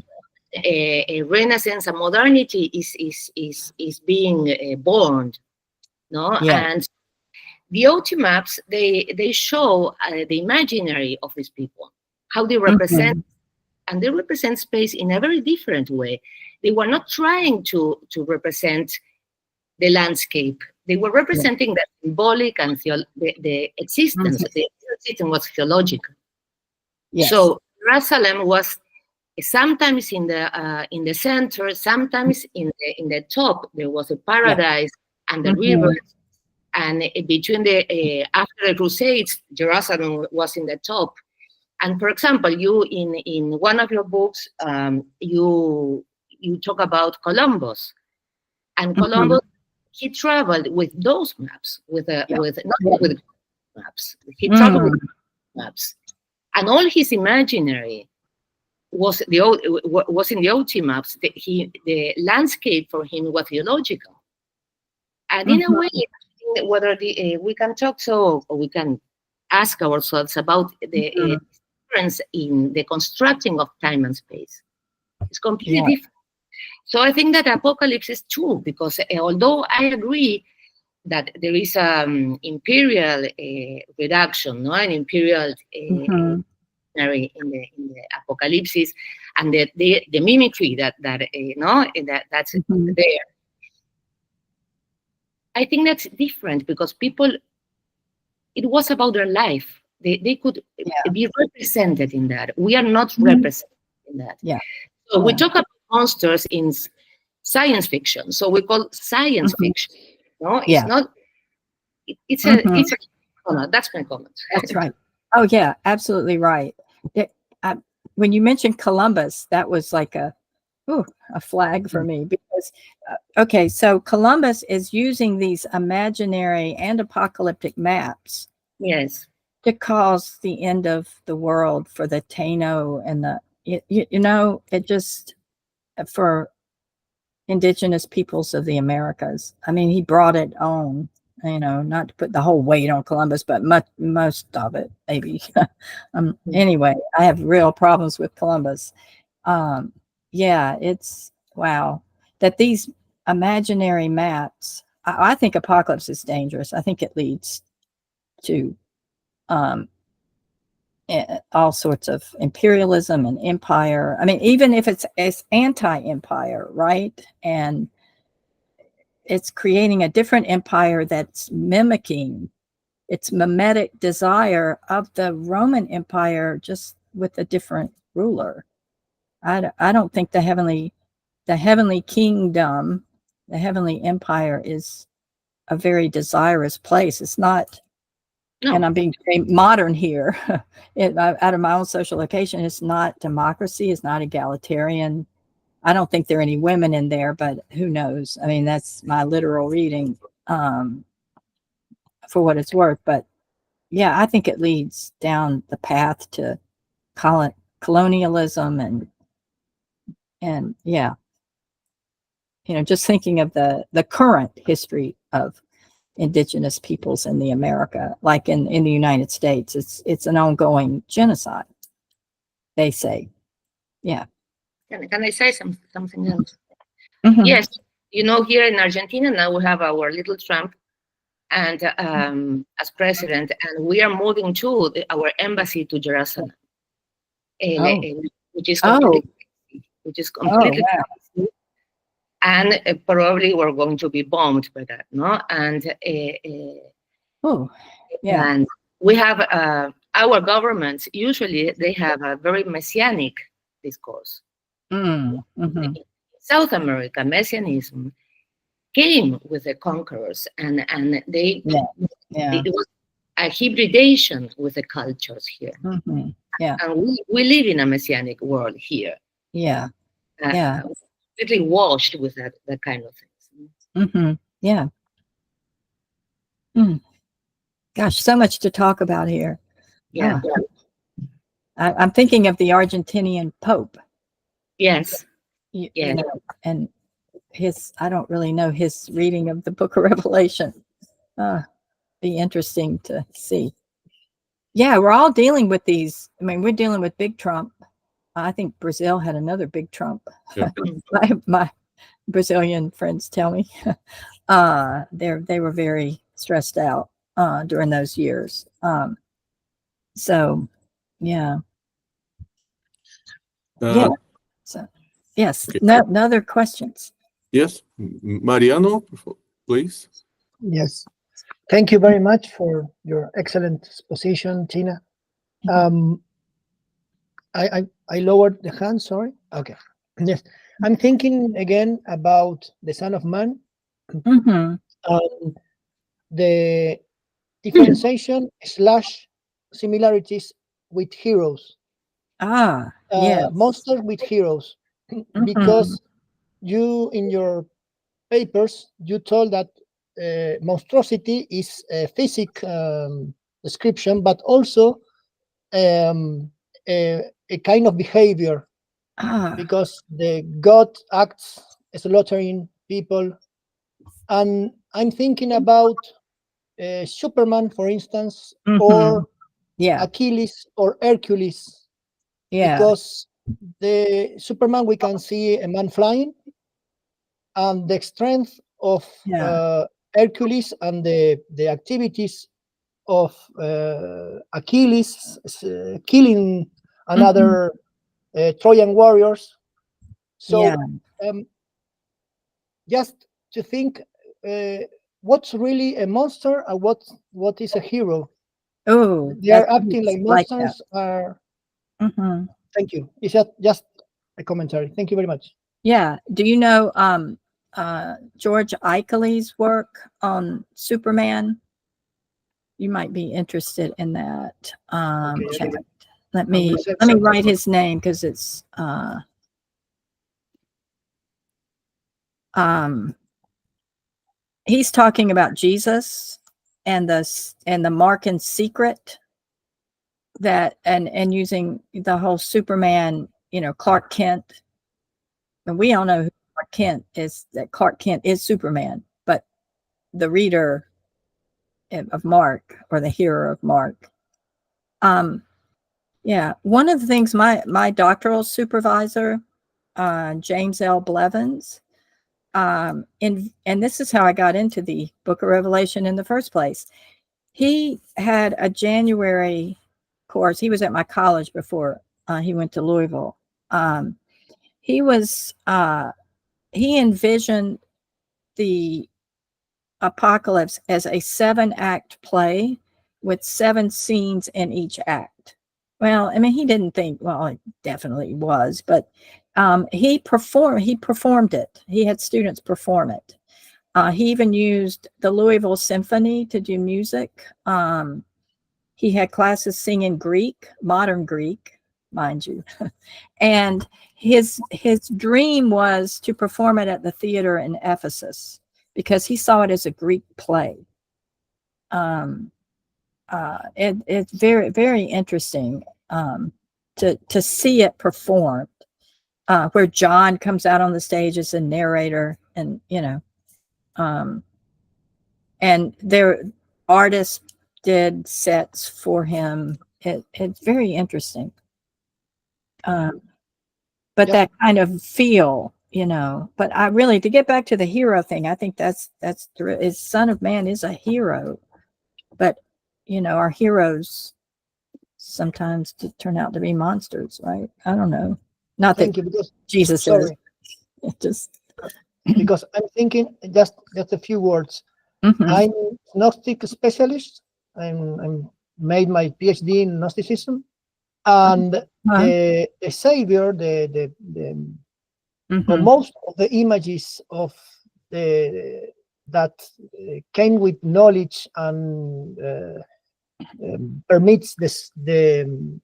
a Renaissance and modernity is being born. No, and the OT maps, they show the imaginary of these people, how they represent, and they represent space in a very different way. They were not trying to represent the landscape. They were representing the symbolic and the existence. The existence was theological. So Jerusalem was sometimes in the center, sometimes in the top. There was a paradise and the rivers. And between after the Crusades, Jerusalem was in the top. And for example, you in one of your books, you talk about Columbus, and Columbus, he traveled with those maps, not with maps. He traveled with maps, and all his imaginary was in the OT maps. The landscape for him was theological, and in a way, whether we can talk or we can ask ourselves about the difference in the constructing of time and space. It's completely different. So I think that Apocalypse is true, because although I agree that there is imperial reduction, no, an imperial in the Apocalypse, and the mimicry that's there. I think that's different, because people, it was about their life. They could be represented in that. We are not represented in that. So we talk about monsters in science fiction. So we call science fiction. No, it's not. It's that's my comment. That's right. Oh yeah, absolutely right. When you mentioned Columbus, that was like a flag for me, because so Columbus is using these imaginary and apocalyptic maps to cause the end of the world for the Taino and the it just for indigenous peoples of the Americas. I mean, he brought it on, not to put the whole weight on Columbus, but most of it maybe. Anyway, I have real problems with Columbus. It's wow that these imaginary maps. I think Apocalypse is dangerous. I think it leads to all sorts of imperialism and empire. I mean, even if it's anti-empire, right? And it's creating a different empire that's mimicking its mimetic desire of the Roman Empire, just with a different ruler. I don't think the heavenly kingdom, the heavenly empire, is a very desirous place. It's not, and I'm being very modern here, out of my own social location. It's not democracy. It's not egalitarian. I don't think there are any women in there, but who knows? I mean, that's my literal reading, for what it's worth. But yeah, I think it leads down the path to colonialism and just thinking of the current history of indigenous peoples in the America, like in the United States, it's an ongoing genocide, they say. Yeah. Can I say something else? Yes, here in Argentina now we have our little Trump and as president, and we are moving to our embassy to Jerusalem, which is completely crazy. And probably we're going to be bombed by that, no? And and we have our governments, usually they have a very messianic discourse. In South America, messianism came with the conquerors, and it was a hybridization with the cultures here. And we live in a messianic world here. Completely washed with that kind of things. Gosh, so much to talk about here. Yeah. I'm thinking of the Argentinian Pope. Yes. You Yes. know, and I don't really know his reading of the Book of Revelation. Be interesting to see. Yeah, we're all dealing with these. I mean, we're dealing with big Trump. I think Brazil had another big Trump. Yeah. my Brazilian friends tell me they were very stressed out during those years. So yeah. Yeah. So yes. Okay. No other questions. Yes, Mariano, please. Yes. Thank you very much for your excellent exposition, Tina. I lowered the hand, sorry. Okay. Yes. I'm thinking again about the Son of Man, Mm-hmm. the differentiation / similarities with heroes. Yes. Monsters with heroes. Because you, in your papers, you told that monstrosity is a physic description, but also a kind of behavior, because the god acts slaughtering people. And I'm thinking about Superman, for instance, or Yeah. Achilles or Hercules, Yeah. because the Superman, we can see a man flying, and the strength of Hercules and the activities of Achilles killing another Trojan warriors. So just to think, what's really a monster and what is a hero? Oh, They are acting like monsters. Thank you. It's just a commentary. Thank you very much. Yeah. Do you know George Eichel's work on Superman? You might be interested in that. Okay, let me write his name, because it's he's talking about Jesus and the mark and secret, that and using the whole Superman, Clark Kent. And we all know who Clark Kent is, that Clark Kent is Superman, but the reader of Mark, or the hearer of Mark. Yeah, one of the things my doctoral supervisor, James L. Blevins, and this is how I got into the Book of Revelation in the first place. He had a January course. He was at my college before he went to Louisville. He envisioned the Apocalypse as a 7-act play with 7 scenes in each act. Well, I mean, he didn't think, well, it definitely was, but he performed it. He had students perform it. He even used the Louisville Symphony to do music. He had classes singing Greek, modern Greek, mind you. And his dream was to perform it at the theater in Ephesus, because he saw it as a Greek play. It's very, very interesting to see it performed, where John comes out on the stage as a narrator, and and their artists did sets for him. It's very interesting. But that kind of feel, but I really, to get back to the hero thing, I think that's Son of Man is a hero, but our heroes sometimes turn out to be monsters, right? I don't know. Not Thank that you, because Jesus sorry. is. Just Because I'm thinking just a few words. Mhm. I'm Gnostic specialist. I'm made my PhD in Gnosticism, and the Savior, or most of the images of that came with knowledge and permits the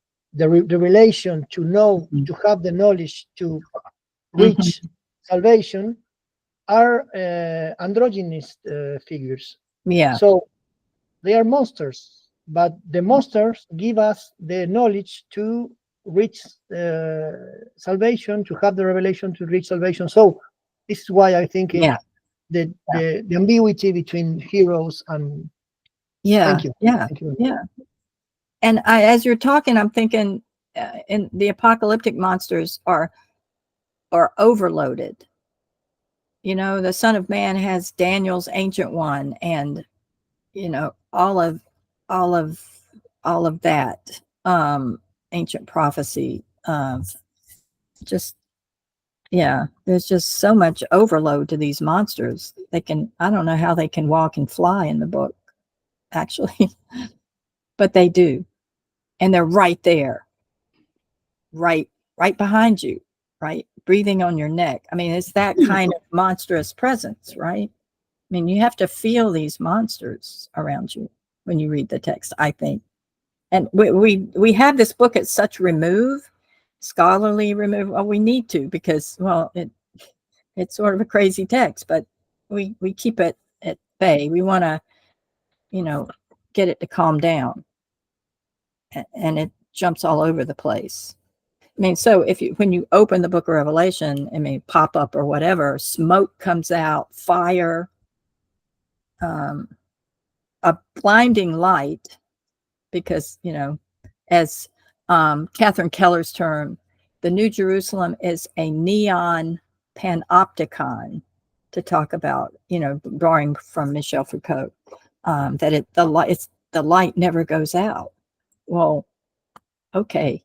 relation to know, to have the knowledge to reach salvation, are androgynous figures. Yeah. So they are monsters, but the monsters give us the knowledge to reach salvation, to have the revelation to reach salvation. So this is why I think Yeah. the ambiguity between heroes and Yeah. thank you. Yeah. Thank you. Yeah. And as you're talking, I'm thinking in the apocalyptic monsters are overloaded. You know, the Son of Man has Daniel's Ancient One, and you know all of that ancient prophecy. Just yeah, there's just so much overload to these monsters. I don't know how they can walk and fly in the book, actually, but they do, and they're right there, right behind you, right, breathing on your neck. I mean, it's that kind of monstrous presence, right? I mean, you have to feel these monsters around you when you read the text, I think. And we have this book at such scholarly remove. Well, we need to, because, well, it's sort of a crazy text, but we keep it at bay. We want to, you know, get it to calm down, and it jumps all over the place. I mean, so when you open the book of Revelation, I mean, pop up or whatever, smoke comes out, fire, a blinding light, because, you know, as Catherine Keller's term, the New Jerusalem is a neon panopticon, to talk about, you know, borrowing from Michel Foucault, that the light never goes out. Well, okay.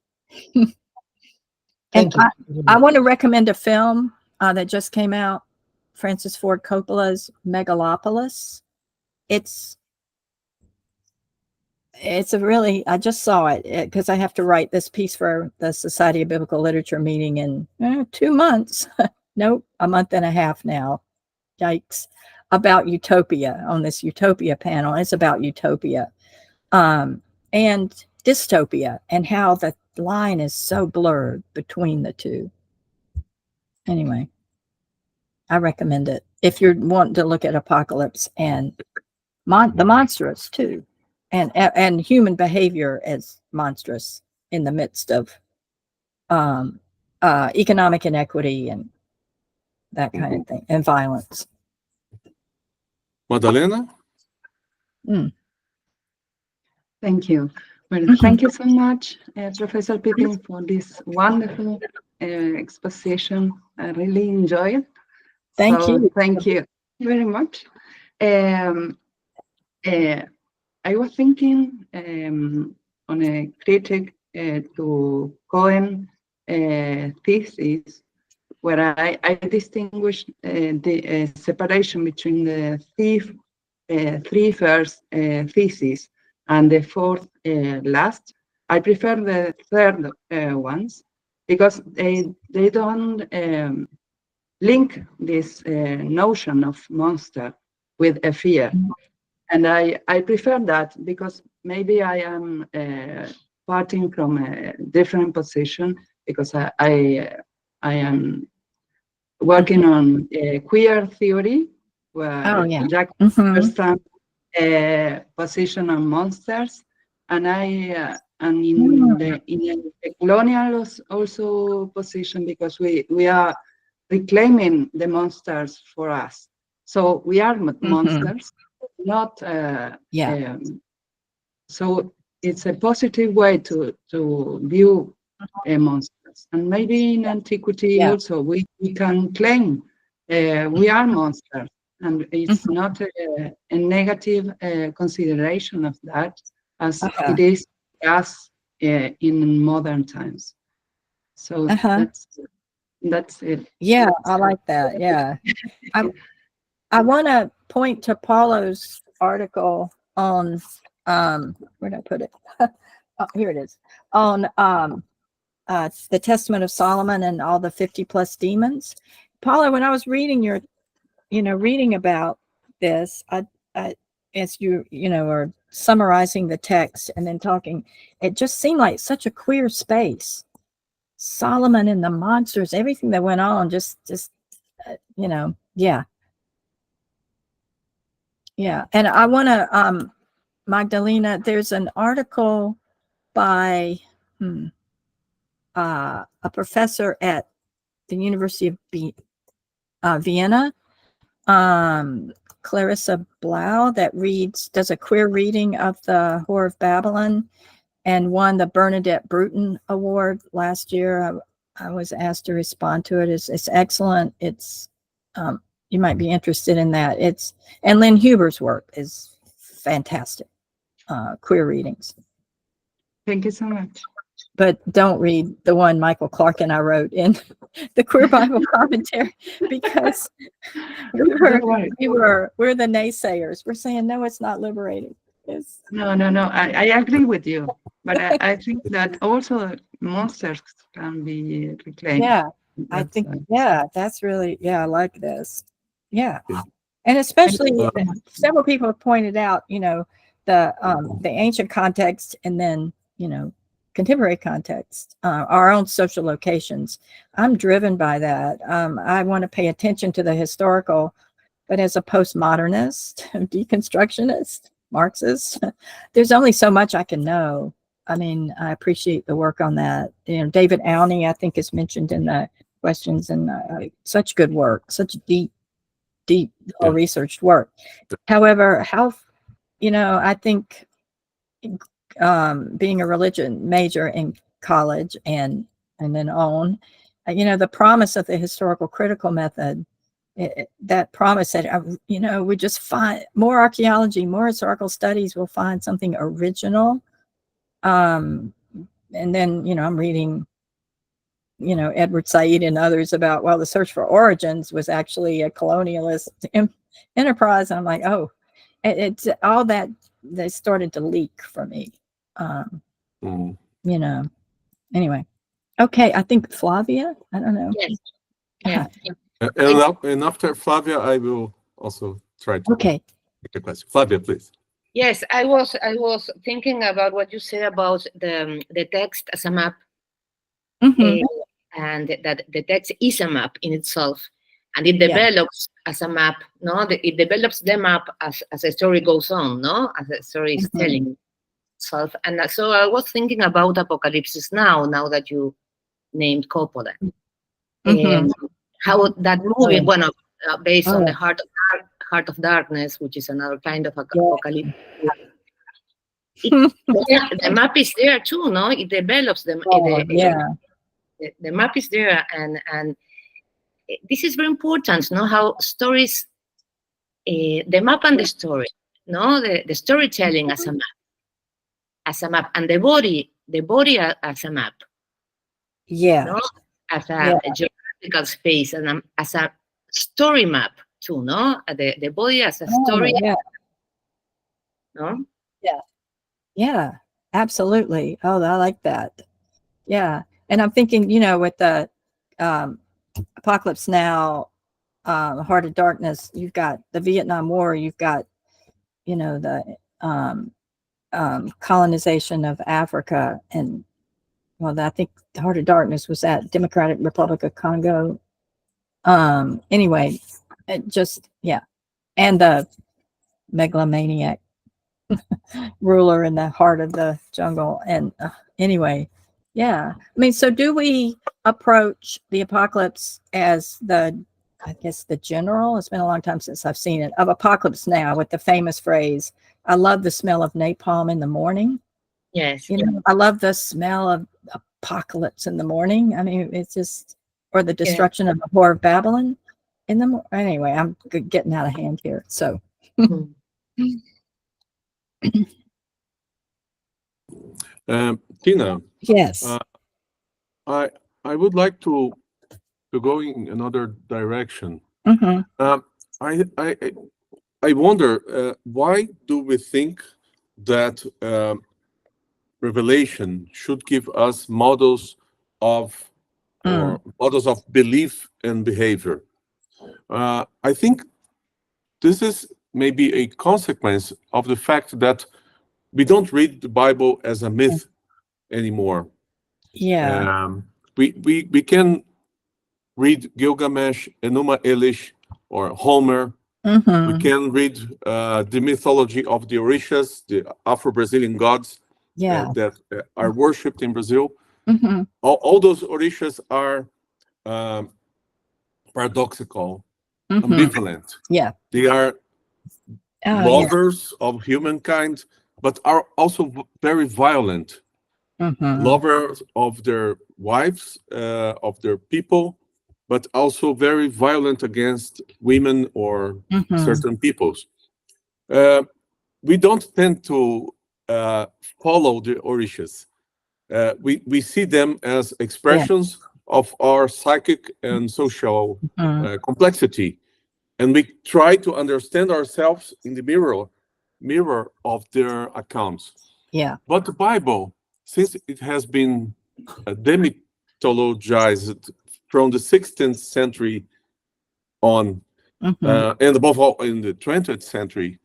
And Thank you. I want to recommend a film that just came out, Francis Ford Coppola's Megalopolis. It's a really, I just saw it because I have to write this piece for the Society of Biblical Literature meeting in 2 months. Nope, a month and a half now. Yikes. About utopia, on this utopia panel. It's about utopia and dystopia, and how the line is so blurred between the two. Anyway, I recommend it if you're wanting to look at apocalypse and the monstrous too, and human behavior as monstrous in the midst of economic inequity and that kind of thing, and violence. Madalena? Thank you. Well, thank you so much, Professor Pippin, for this wonderful exposition. I really enjoyed it. Thank you. Thank you very much. I was thinking on a critic to Cohen thesis, where I distinguished the separation between the three first theses and the fourth last. I prefer the third ones because they don't link this notion of monster with a fear. And I prefer that because maybe I am parting from a different position, because I am working on queer theory, where Jack understands position on monsters, and and in the colonial also position, because we are reclaiming the monsters for us. So we are monsters, not so it's a positive way to view monsters. And maybe in antiquity also we can claim we are monsters, and it's not a negative consideration of that, as it is us in modern times. So that's it. Yeah, I like that. Yeah. I want to point to Paulo's article on where did I put it? Oh, here it is. On the Testament of Solomon and all the 50 plus demons. Paulo, when I was reading reading about this, as you are summarizing the text and then talking, it just seemed like such a queer space. Solomon and the monsters, everything that went on, just yeah. And I want to Magdalena, there's an article by a professor at the University of Vienna, Clarissa Blau, that does a queer reading of the Whore of Babylon and won the Bernadette Bruton Award last year. I was asked to respond to it. It's excellent. It's you might be interested in that. And Lynn Huber's work is fantastic. Queer readings. Thank you so much. But don't read the one Michael Clark and I wrote in the Queer Bible Commentary, because we're the naysayers. We're saying no, it's not liberating. No. I agree with you, but I think that also monsters can be reclaimed. Yeah, I think that's really I like this. Yeah, and especially several people have pointed out, the ancient context and then contemporary context, our own social locations. I'm driven by that. I want to pay attention to the historical, but as a postmodernist, deconstructionist, Marxist, there's only so much I can know. I mean, I appreciate the work on that. David Awney, I think, is mentioned in the questions, and such good work, such deep, well-researched work. However, I think being a religion major in college and then the promise of the historical critical method, that promise that, we just find more archaeology, more historical studies, will find something original. And then, I'm reading, Edward Said and others about, the search for origins was actually a colonialist enterprise. And I'm like, oh, it's all that they started to leak for me. Anyway. Okay, I think Flavia, I don't know. Yes. Yeah. And after Flavia, I will also try to make a question. Flavia, please. Yes, I was thinking about what you said about the text as a map, and that the text is a map in itself, and it develops as a map. No, it develops the map as a story goes on. No, as a story is telling itself. And so I was thinking about Apocalypse Now that you named Coppola, how that movie, based on the Heart of Darkness, which is another kind of apocalypse. The map is there too, no? It develops them. The map is there, and this is very important. No, how stories, the map and the story, no, the storytelling as a map, and the body as a map. No? As a geographical space, and as a story map too, no? The body as a story. No? Yeah, absolutely. Oh, I like that. Yeah. And I'm thinking, with the Apocalypse Now, Heart of Darkness, you've got the Vietnam War, you've got, the colonization of Africa, and I think the Heart of Darkness was at Democratic Republic of Congo. Anyway, it just, and the megalomaniac ruler in the heart of the jungle. And anyway, I mean, so do we approach the apocalypse as the general? It's been a long time since I've seen it, of Apocalypse Now, with the famous phrase, I love the smell of napalm in the morning. Yes. I love the smell of apocalypse in the morning. I mean, it's just, or the destruction of the Whore of Babylon in the morning. Anyway, I'm getting out of hand here. So. Tina. Yes. I would like to go in another direction. I wonder, why do we think that Revelation should give us models of belief and behavior? I think this is maybe a consequence of the fact that we don't read the Bible as a myth anymore. We can read Gilgamesh, Enuma Elish, or Homer, Mhm. We can read the mythology of the Orishas, the Afro-Brazilian gods Yeah. that are worshipped in Brazil. Mhm. All those Orishas are paradoxical, Mhm. ambivalent. Yeah. They are Oh, yeah. lovers of humankind, but are also very violent. Mhm. Lovers of their wives, of their people, but also very violent against women or Mhm. certain peoples. We don't tend to follow the Orishas. We see them as expressions of our psychic and social Mhm. complexity, and we try to understand ourselves in the mirror of their accounts. Yeah. But the Bible, since it has been demythologized from the 16th century on, Mhm. and above all in the 20th century,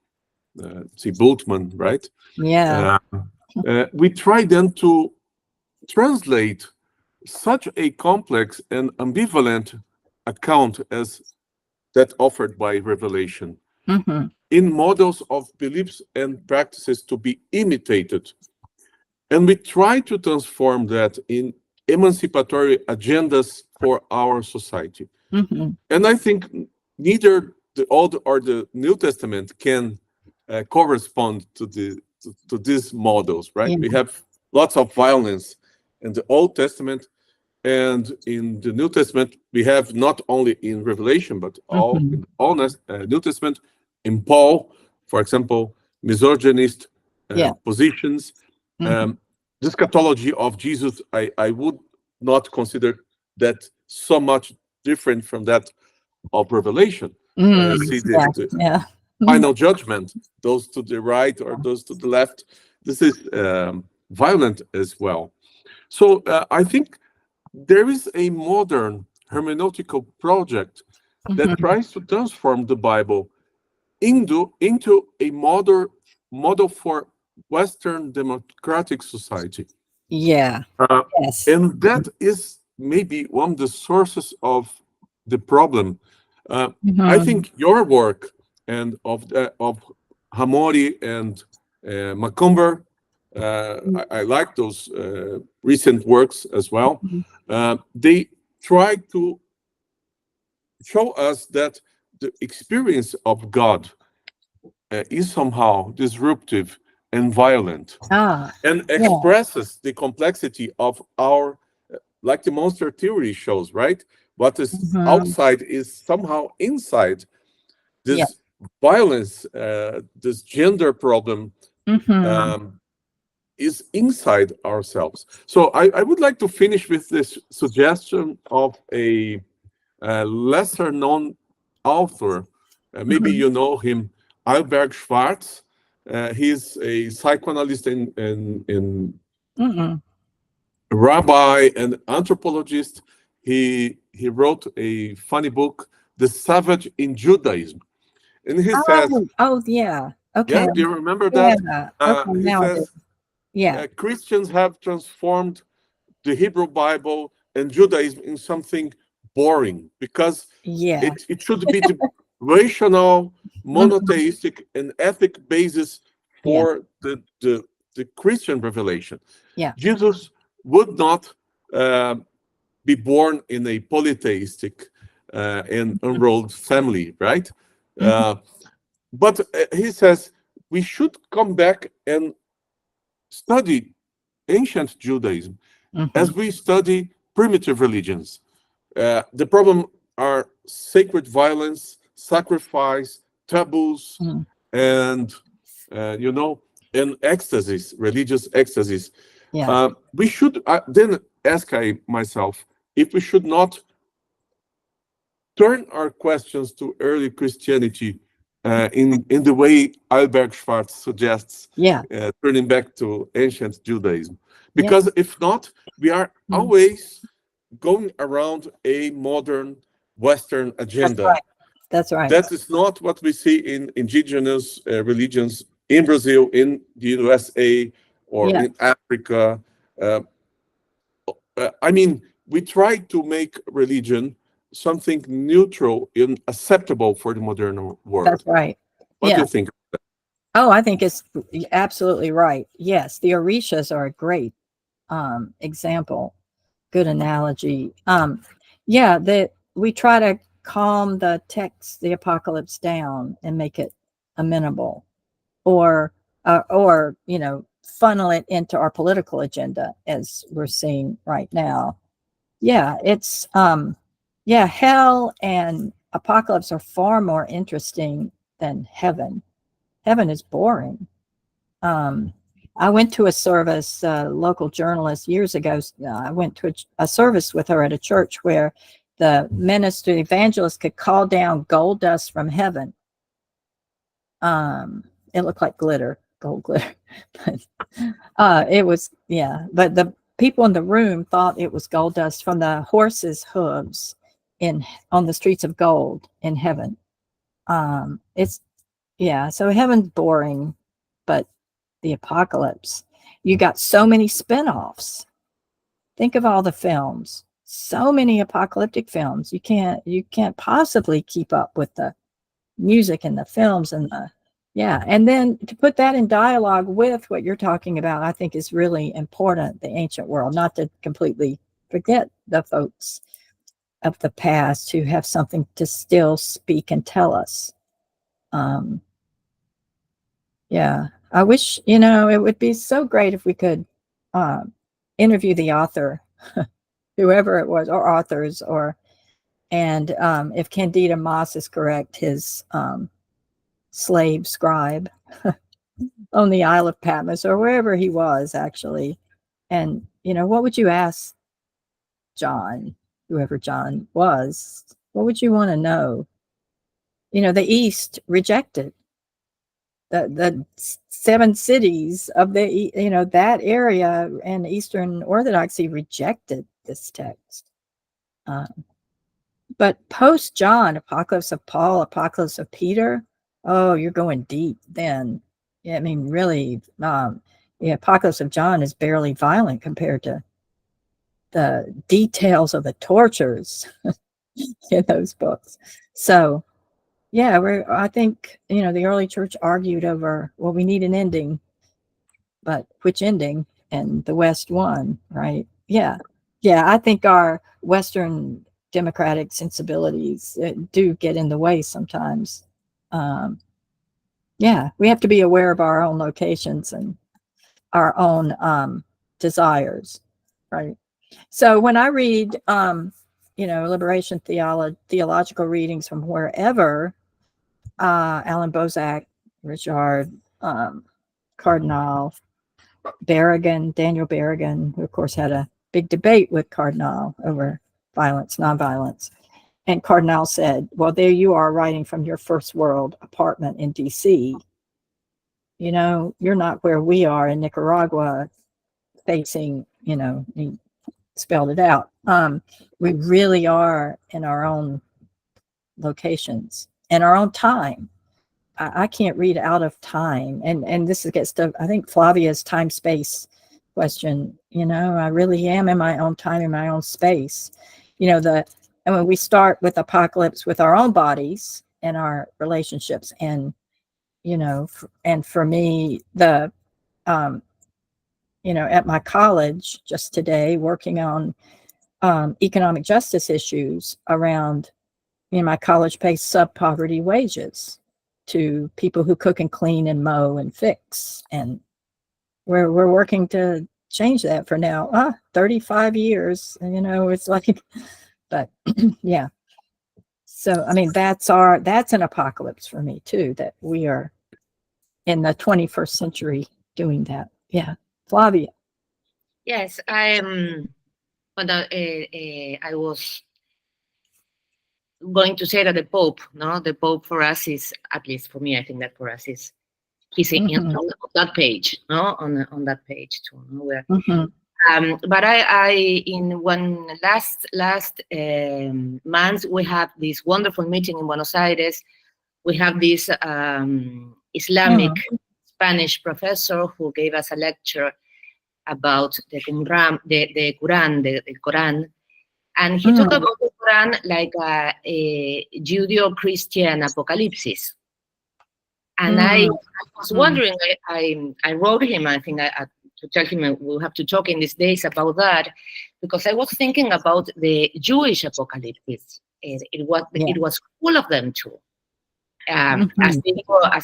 see Bultmann, right? Yeah. We try then to translate such a complex and ambivalent account as that offered by Revelation Mhm. in models of beliefs and practices to be imitated. And we try to transform that in emancipatory agendas for our society. Mhm. And I think neither the Old or the New Testament can correspond to these models, right? Yeah. We have lots of violence in the Old Testament, and in the New Testament, we have not only in Revelation, but in all New Testament, in Paul, for example, misogynist Yeah. positions. Mhm. The eschatology of Jesus, I would not consider that so much different from that of Revelation. See Yeah. the Yeah. final judgment, those to the right or those to the left. This is violent as well. So I think there is a modern hermeneutical project that Mhm. tries to transform the Bible into a model for Western democratic society. Yeah. Uh, Yes. and that is maybe one of the sources of the problem. I Mhm. think your work and of Hamori and Macomber, I like those recent works as well. They try to show us that the experience of God is somehow disruptive and violent, Ah. and Yeah. expresses the complexity of our, like the monster theory shows, right? What is Mhm. outside is somehow inside. This Yeah. violence, this gender problem, Mhm. is inside ourselves. So I would like to finish with this suggestion of a lesser known author. Maybe Mhm. you know him, Albert Schwartz. He's a psychoanalyst in Mhm. rabbi and anthropologist. He wrote a funny book, The Savage in Judaism. And he says, Oh, yeah. Okay. yeah, do you remember Yeah. that? Okay. He Now I do. says, Yeah. Christians have transformed the Hebrew Bible and Judaism in something boring because Yeah. it should be the rational, Mhm. monotheistic, and ethic basis Yeah. for the Christian revelation. Yeah. Jesus would not be born in a polytheistic and enrolled family, right? Mhm. But he says we should come back and study ancient Judaism as Mhm. we study primitive religions. The problem are sacred violence, sacrifice, taboos, Mhm. and you know, and ecstasies, religious ecstasies. Yeah. We should then ask myself if we should not turn our questions to early Christianity in the way Albert Schwartz suggests, Yeah. turning back to ancient Judaism. Yeah. Because if not, we are Mhm. always going around a modern Western That's agenda. right. That's right. That is not what we see in indigenous religions in Brazil, in the USA, or Yeah. in Africa. I mean, we try to make religion something neutral and acceptable for the modern world. That's right. What do Yeah. you think? Oh, I think it's absolutely right. Yes, the Orishas are a great example. Good analogy. Yeah, we try to calm the text, the apocalypse down and make it amenable, or funnel it into our political agenda as we're seeing right now. Yeah, it's hell and apocalypse are far more interesting than heaven. Heaven is boring. I went to a service, local journalist years ago. I went to a service with her at a church where the minister, the evangelist, could call down gold dust from heaven. It looked like glitter, gold glitter. But it was, but the people in the room thought it was gold dust from the horses' hooves on the streets of gold in heaven. So heaven's boring, but the apocalypse, you got so many spin-offs. Think of all the films, so many apocalyptic films. You can't possibly keep up with the music and the films and and then to put that in dialogue with what you're talking about, I think is really important. The ancient world, not to completely forget the folks of the past who have something to still speak and tell us. I wish, it would be so great if we could interview the author, whoever it was, or authors, and if Candida Moss is correct, his slave scribe on the Isle of Patmos, or wherever he was actually. And, what would you ask John, whoever John was? What would you want to know? The East rejected. The 7 cities of that area and Eastern Orthodoxy rejected this text. But post John, Apocalypse of Paul, Apocalypse of Peter, oh, you're going deep then. Yeah, I mean, really, the Apocalypse of John is barely violent compared to the details of the tortures in those books. So, I think, the early church argued over, well, we need an ending, but which ending? And the West won, right? Yeah. I think our Western democratic sensibilities do get in the way sometimes. We have to be aware of our own locations and our own desires, right? So when I read, liberation theological readings from wherever, Alan Bozak, Richard, Cardinal Berrigan, Daniel Berrigan, who of course had a big debate with Cardinal over violence, nonviolence. And Cardinal said, well, there you are writing from your first world apartment in DC. You're not where we are in Nicaragua facing, he spelled it out. We really are in our own locations and our own time. I can't read out of time. And this gets to, I think, Flavia's time-space question. I really am in my own time, in my own space. And when we start with apocalypse with our own bodies and our relationships, and, and for me, at my college just today, working on economic justice issues around, my college pays sub-poverty wages to people who cook and clean and mow and fix. And we're working to change that for now. 35 years, it's like, but yeah. So, I mean, that's an apocalypse for me too, that we are in the 21st century doing that. Yeah. Flavia. Yes, I was going to say that the Pope for us is, at least for me, I think that for us is, he's on that page, on that page too. Where, but I in one last month, we have this wonderful meeting in Buenos Aires. We have this Islamic Spanish professor who gave us a lecture about the Quran, and he talked about the Quran like a Judeo-Christian apocalypse. And I was wondering, I wrote him, I think, to tell him we'll have to talk in these days about that, because I was thinking about the Jewish apocalypse. It was full of them too. As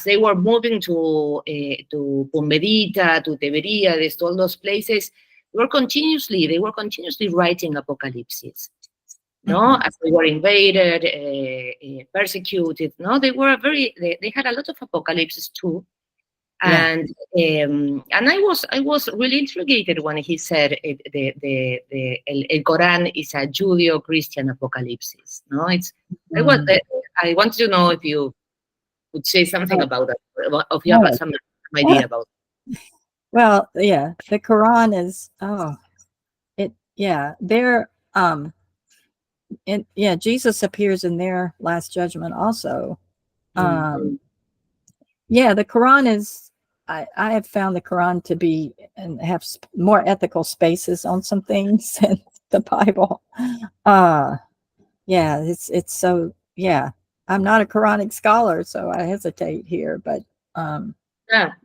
they were moving to Pumbedita, to Tiberiades, to all those places, they were continuously writing apocalypses. No, as they were invaded, persecuted. No, they had a lot of apocalypses too. And I was really intrigued when he said the El Quran is a Judeo-Christian apocalypse. No, I wanted to know if you would say something about that, or if you have some idea about it. Well, yeah, the Quran is Jesus appears in their Last Judgment also. The Quran is, I have found the Quran to be and have more ethical spaces on some things than the Bible. It's so, I'm not a Quranic scholar, so I hesitate here, but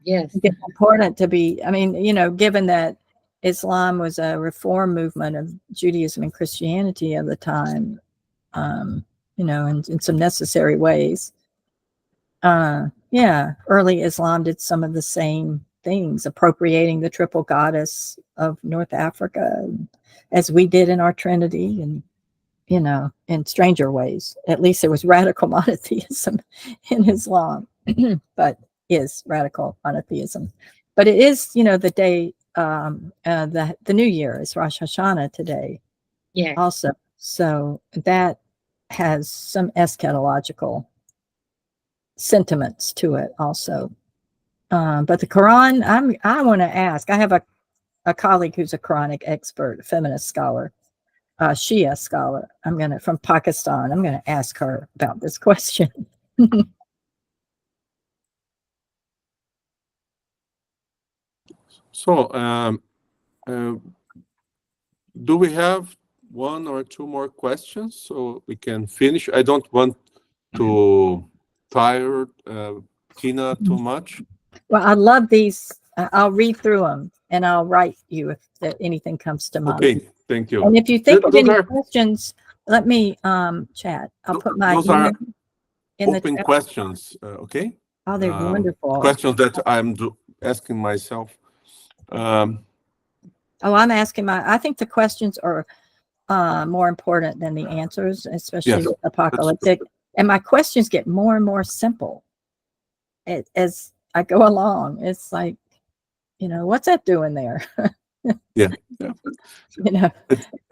yes, it's important to be, I mean, given that Islam was a reform movement of Judaism and Christianity of the time, in some necessary ways. Early Islam did some of the same things, appropriating the triple goddess of North Africa, as we did in our Trinity, and in stranger ways. At least there was radical monotheism in Islam, but is radical monotheism. But it is, the day, the New Year is Rosh Hashanah today. Yeah. Also, so that has some eschatological sentiments to it also. But the Quran, I want to ask. I have a colleague who's a Quranic expert, a feminist scholar, Shia scholar. From Pakistan. I'm going to ask her about this question. So, do we have one or two more questions so we can finish? I don't want to tire Tina too much. Well, I love these. I'll read through them and I'll write you if anything comes to mind. Okay, thank you. And if you think of any questions, let me chat. I'll put my those are in the open chat. questions, okay? Oh, they're wonderful. Questions that I'm asking myself. I'm asking I think the questions are more important than the answers, especially with apocalyptic. And my questions get more and more simple as I go along. It's like, what's that doing there? Yeah.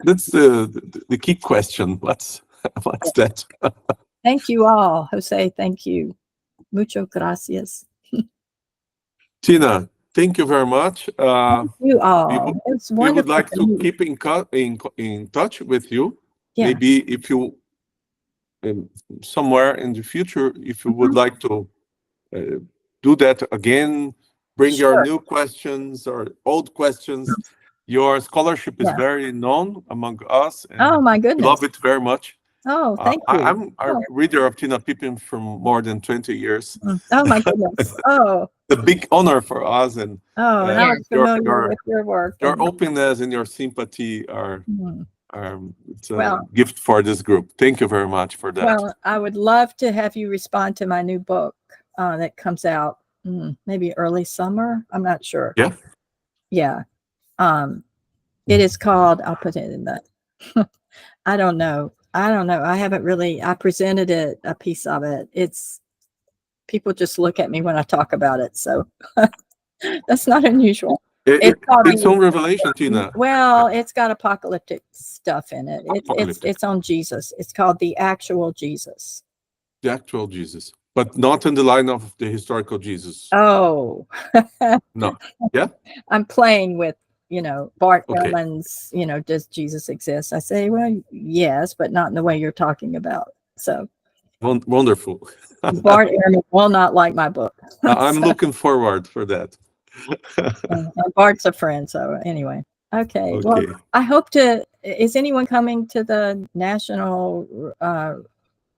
That's the key question. What's that? Thank you all, Jose. Thank you. Mucho gracias. Tina, thank you very much. Thank you all. It's wonderful. We would like to keep in touch with you. Yeah. Maybe if you somewhere in the future, if you would like to do that again, bring your new questions or old questions. Your scholarship is very known among us. And oh my goodness! We love it very much. Oh, thank you. I'm a reader of Tina Pippin from more than 20 years. Oh my goodness! Oh, it's a big honor for us, and now I'm familiar with your work. Your openness and your sympathy are it's a gift for this group. Thank you very much for that. Well, I would love to have you respond to my new book that comes out maybe early summer. I'm not sure. Yeah. It is called, I'll put it in that. I don't know. I haven't really, I presented it, a piece of it. People just look at me when I talk about it. So that's not unusual. It's on Revelation, Tina. Well, it's got apocalyptic stuff in it. It's on Jesus. It's called The Actual Jesus. The Actual Jesus. But not in the line of the historical Jesus. Oh. No. Yeah? I'm playing with, Bart Ehrman's, does Jesus exist? I say, well, yes, but not in the way you're talking about. So wonderful. Bart Ehrman will not like my book. I'm looking forward for that. And Bart's a friend, so anyway. Okay. Okay. Well, I hope to. Is anyone coming to the national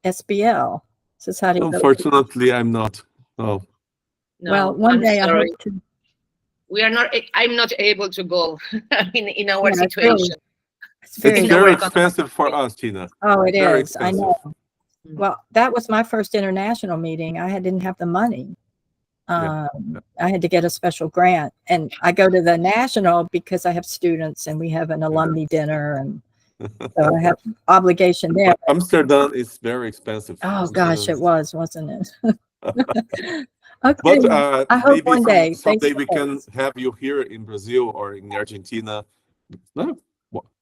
SBL, Society? Unfortunately, I'm not. No. No, Well, one I'm day I sorry. hope to. We are not. I'm not able to go in our Yeah, it's situation. really- It's It's very. very Very expensive for us, Tina. Oh, it Very is. I expensive. know. Well, that was my first international meeting. I didn't have the money. Yeah. I had to get a special grant, and I go to the national because I have students and we have an alumni dinner, and so I have obligation there. Amsterdam is very expensive. Oh gosh, it was, wasn't it? Okay. But I hope maybe one day. someday face we to can face. have you here in Brazil or in Argentina. No?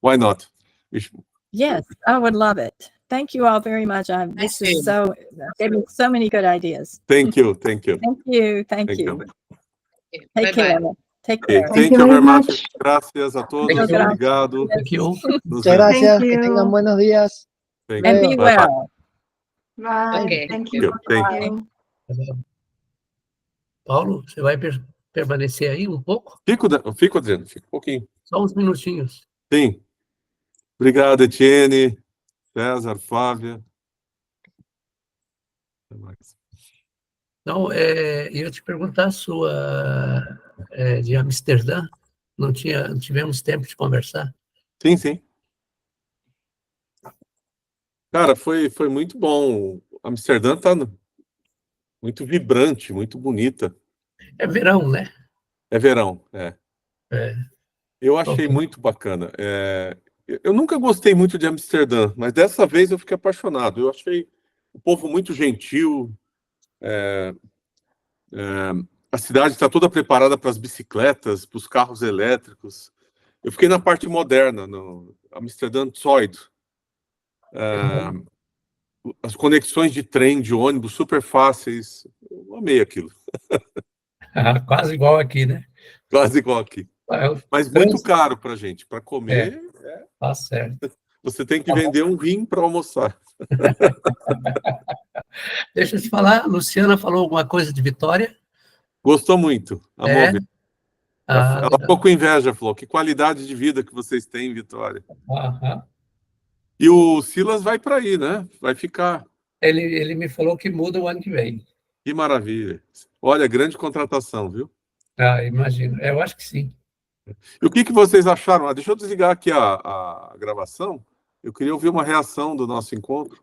Why not? We should- Yes, I would love it. Thank you all very much. This Thank you. is so gave me so many good ideas. Thank you. Thank you. Thank you. Thank Thank you. you. Take Bye-bye. care. Take Okay, care. thank you very much. Gracias a todos. Thank you. Obrigado. Thank you. Nos Muchas vemos. gracias. Thank Que you. tengan buenos días. Thank And you. be Bye-bye. well. Bye. Okay, Thank thank you. you. Thank you. Paulo, você vai permanecer aí um pouco? Fico, Adriano. Fica um pouquinho. Só uns minutinhos. Sim. Obrigado, Etienne, César, Flávia. Até mais. Não, ia te perguntar a sua de Amsterdã. Não tivemos tempo de conversar. Sim, sim. Cara, foi muito bom. Amsterdã tá muito vibrante, muito bonita. É verão, né? É verão, é. É. Eu achei muito bacana. Eu nunca gostei muito de Amsterdã, mas dessa vez eu fiquei apaixonado. Eu achei o povo muito gentil. A cidade está toda preparada para as bicicletas, para os carros elétricos. Eu fiquei na parte moderna, no Amsterdã Zuid. As conexões de trem, de ônibus, super fáceis. Eu amei aquilo. Quase igual aqui, né? Quase igual aqui. Mas muito caro para gente. Para comer, Tá certo. você tem que vender um rim para almoçar. Deixa eu te falar, a Luciana falou alguma coisa de Vitória? Gostou muito. Amor. Ela Legal. ficou com inveja, falou. Que qualidade de vida que vocês têm em Vitória. Aham. E o Silas vai para aí, né? Vai ficar. Ele me falou que muda o ano que vem. Que maravilha. Olha, grande contratação, viu? Ah, imagino. Eu acho que sim. E o que vocês acharam? Deixa eu desligar aqui a gravação. Eu queria ouvir uma reação do nosso encontro.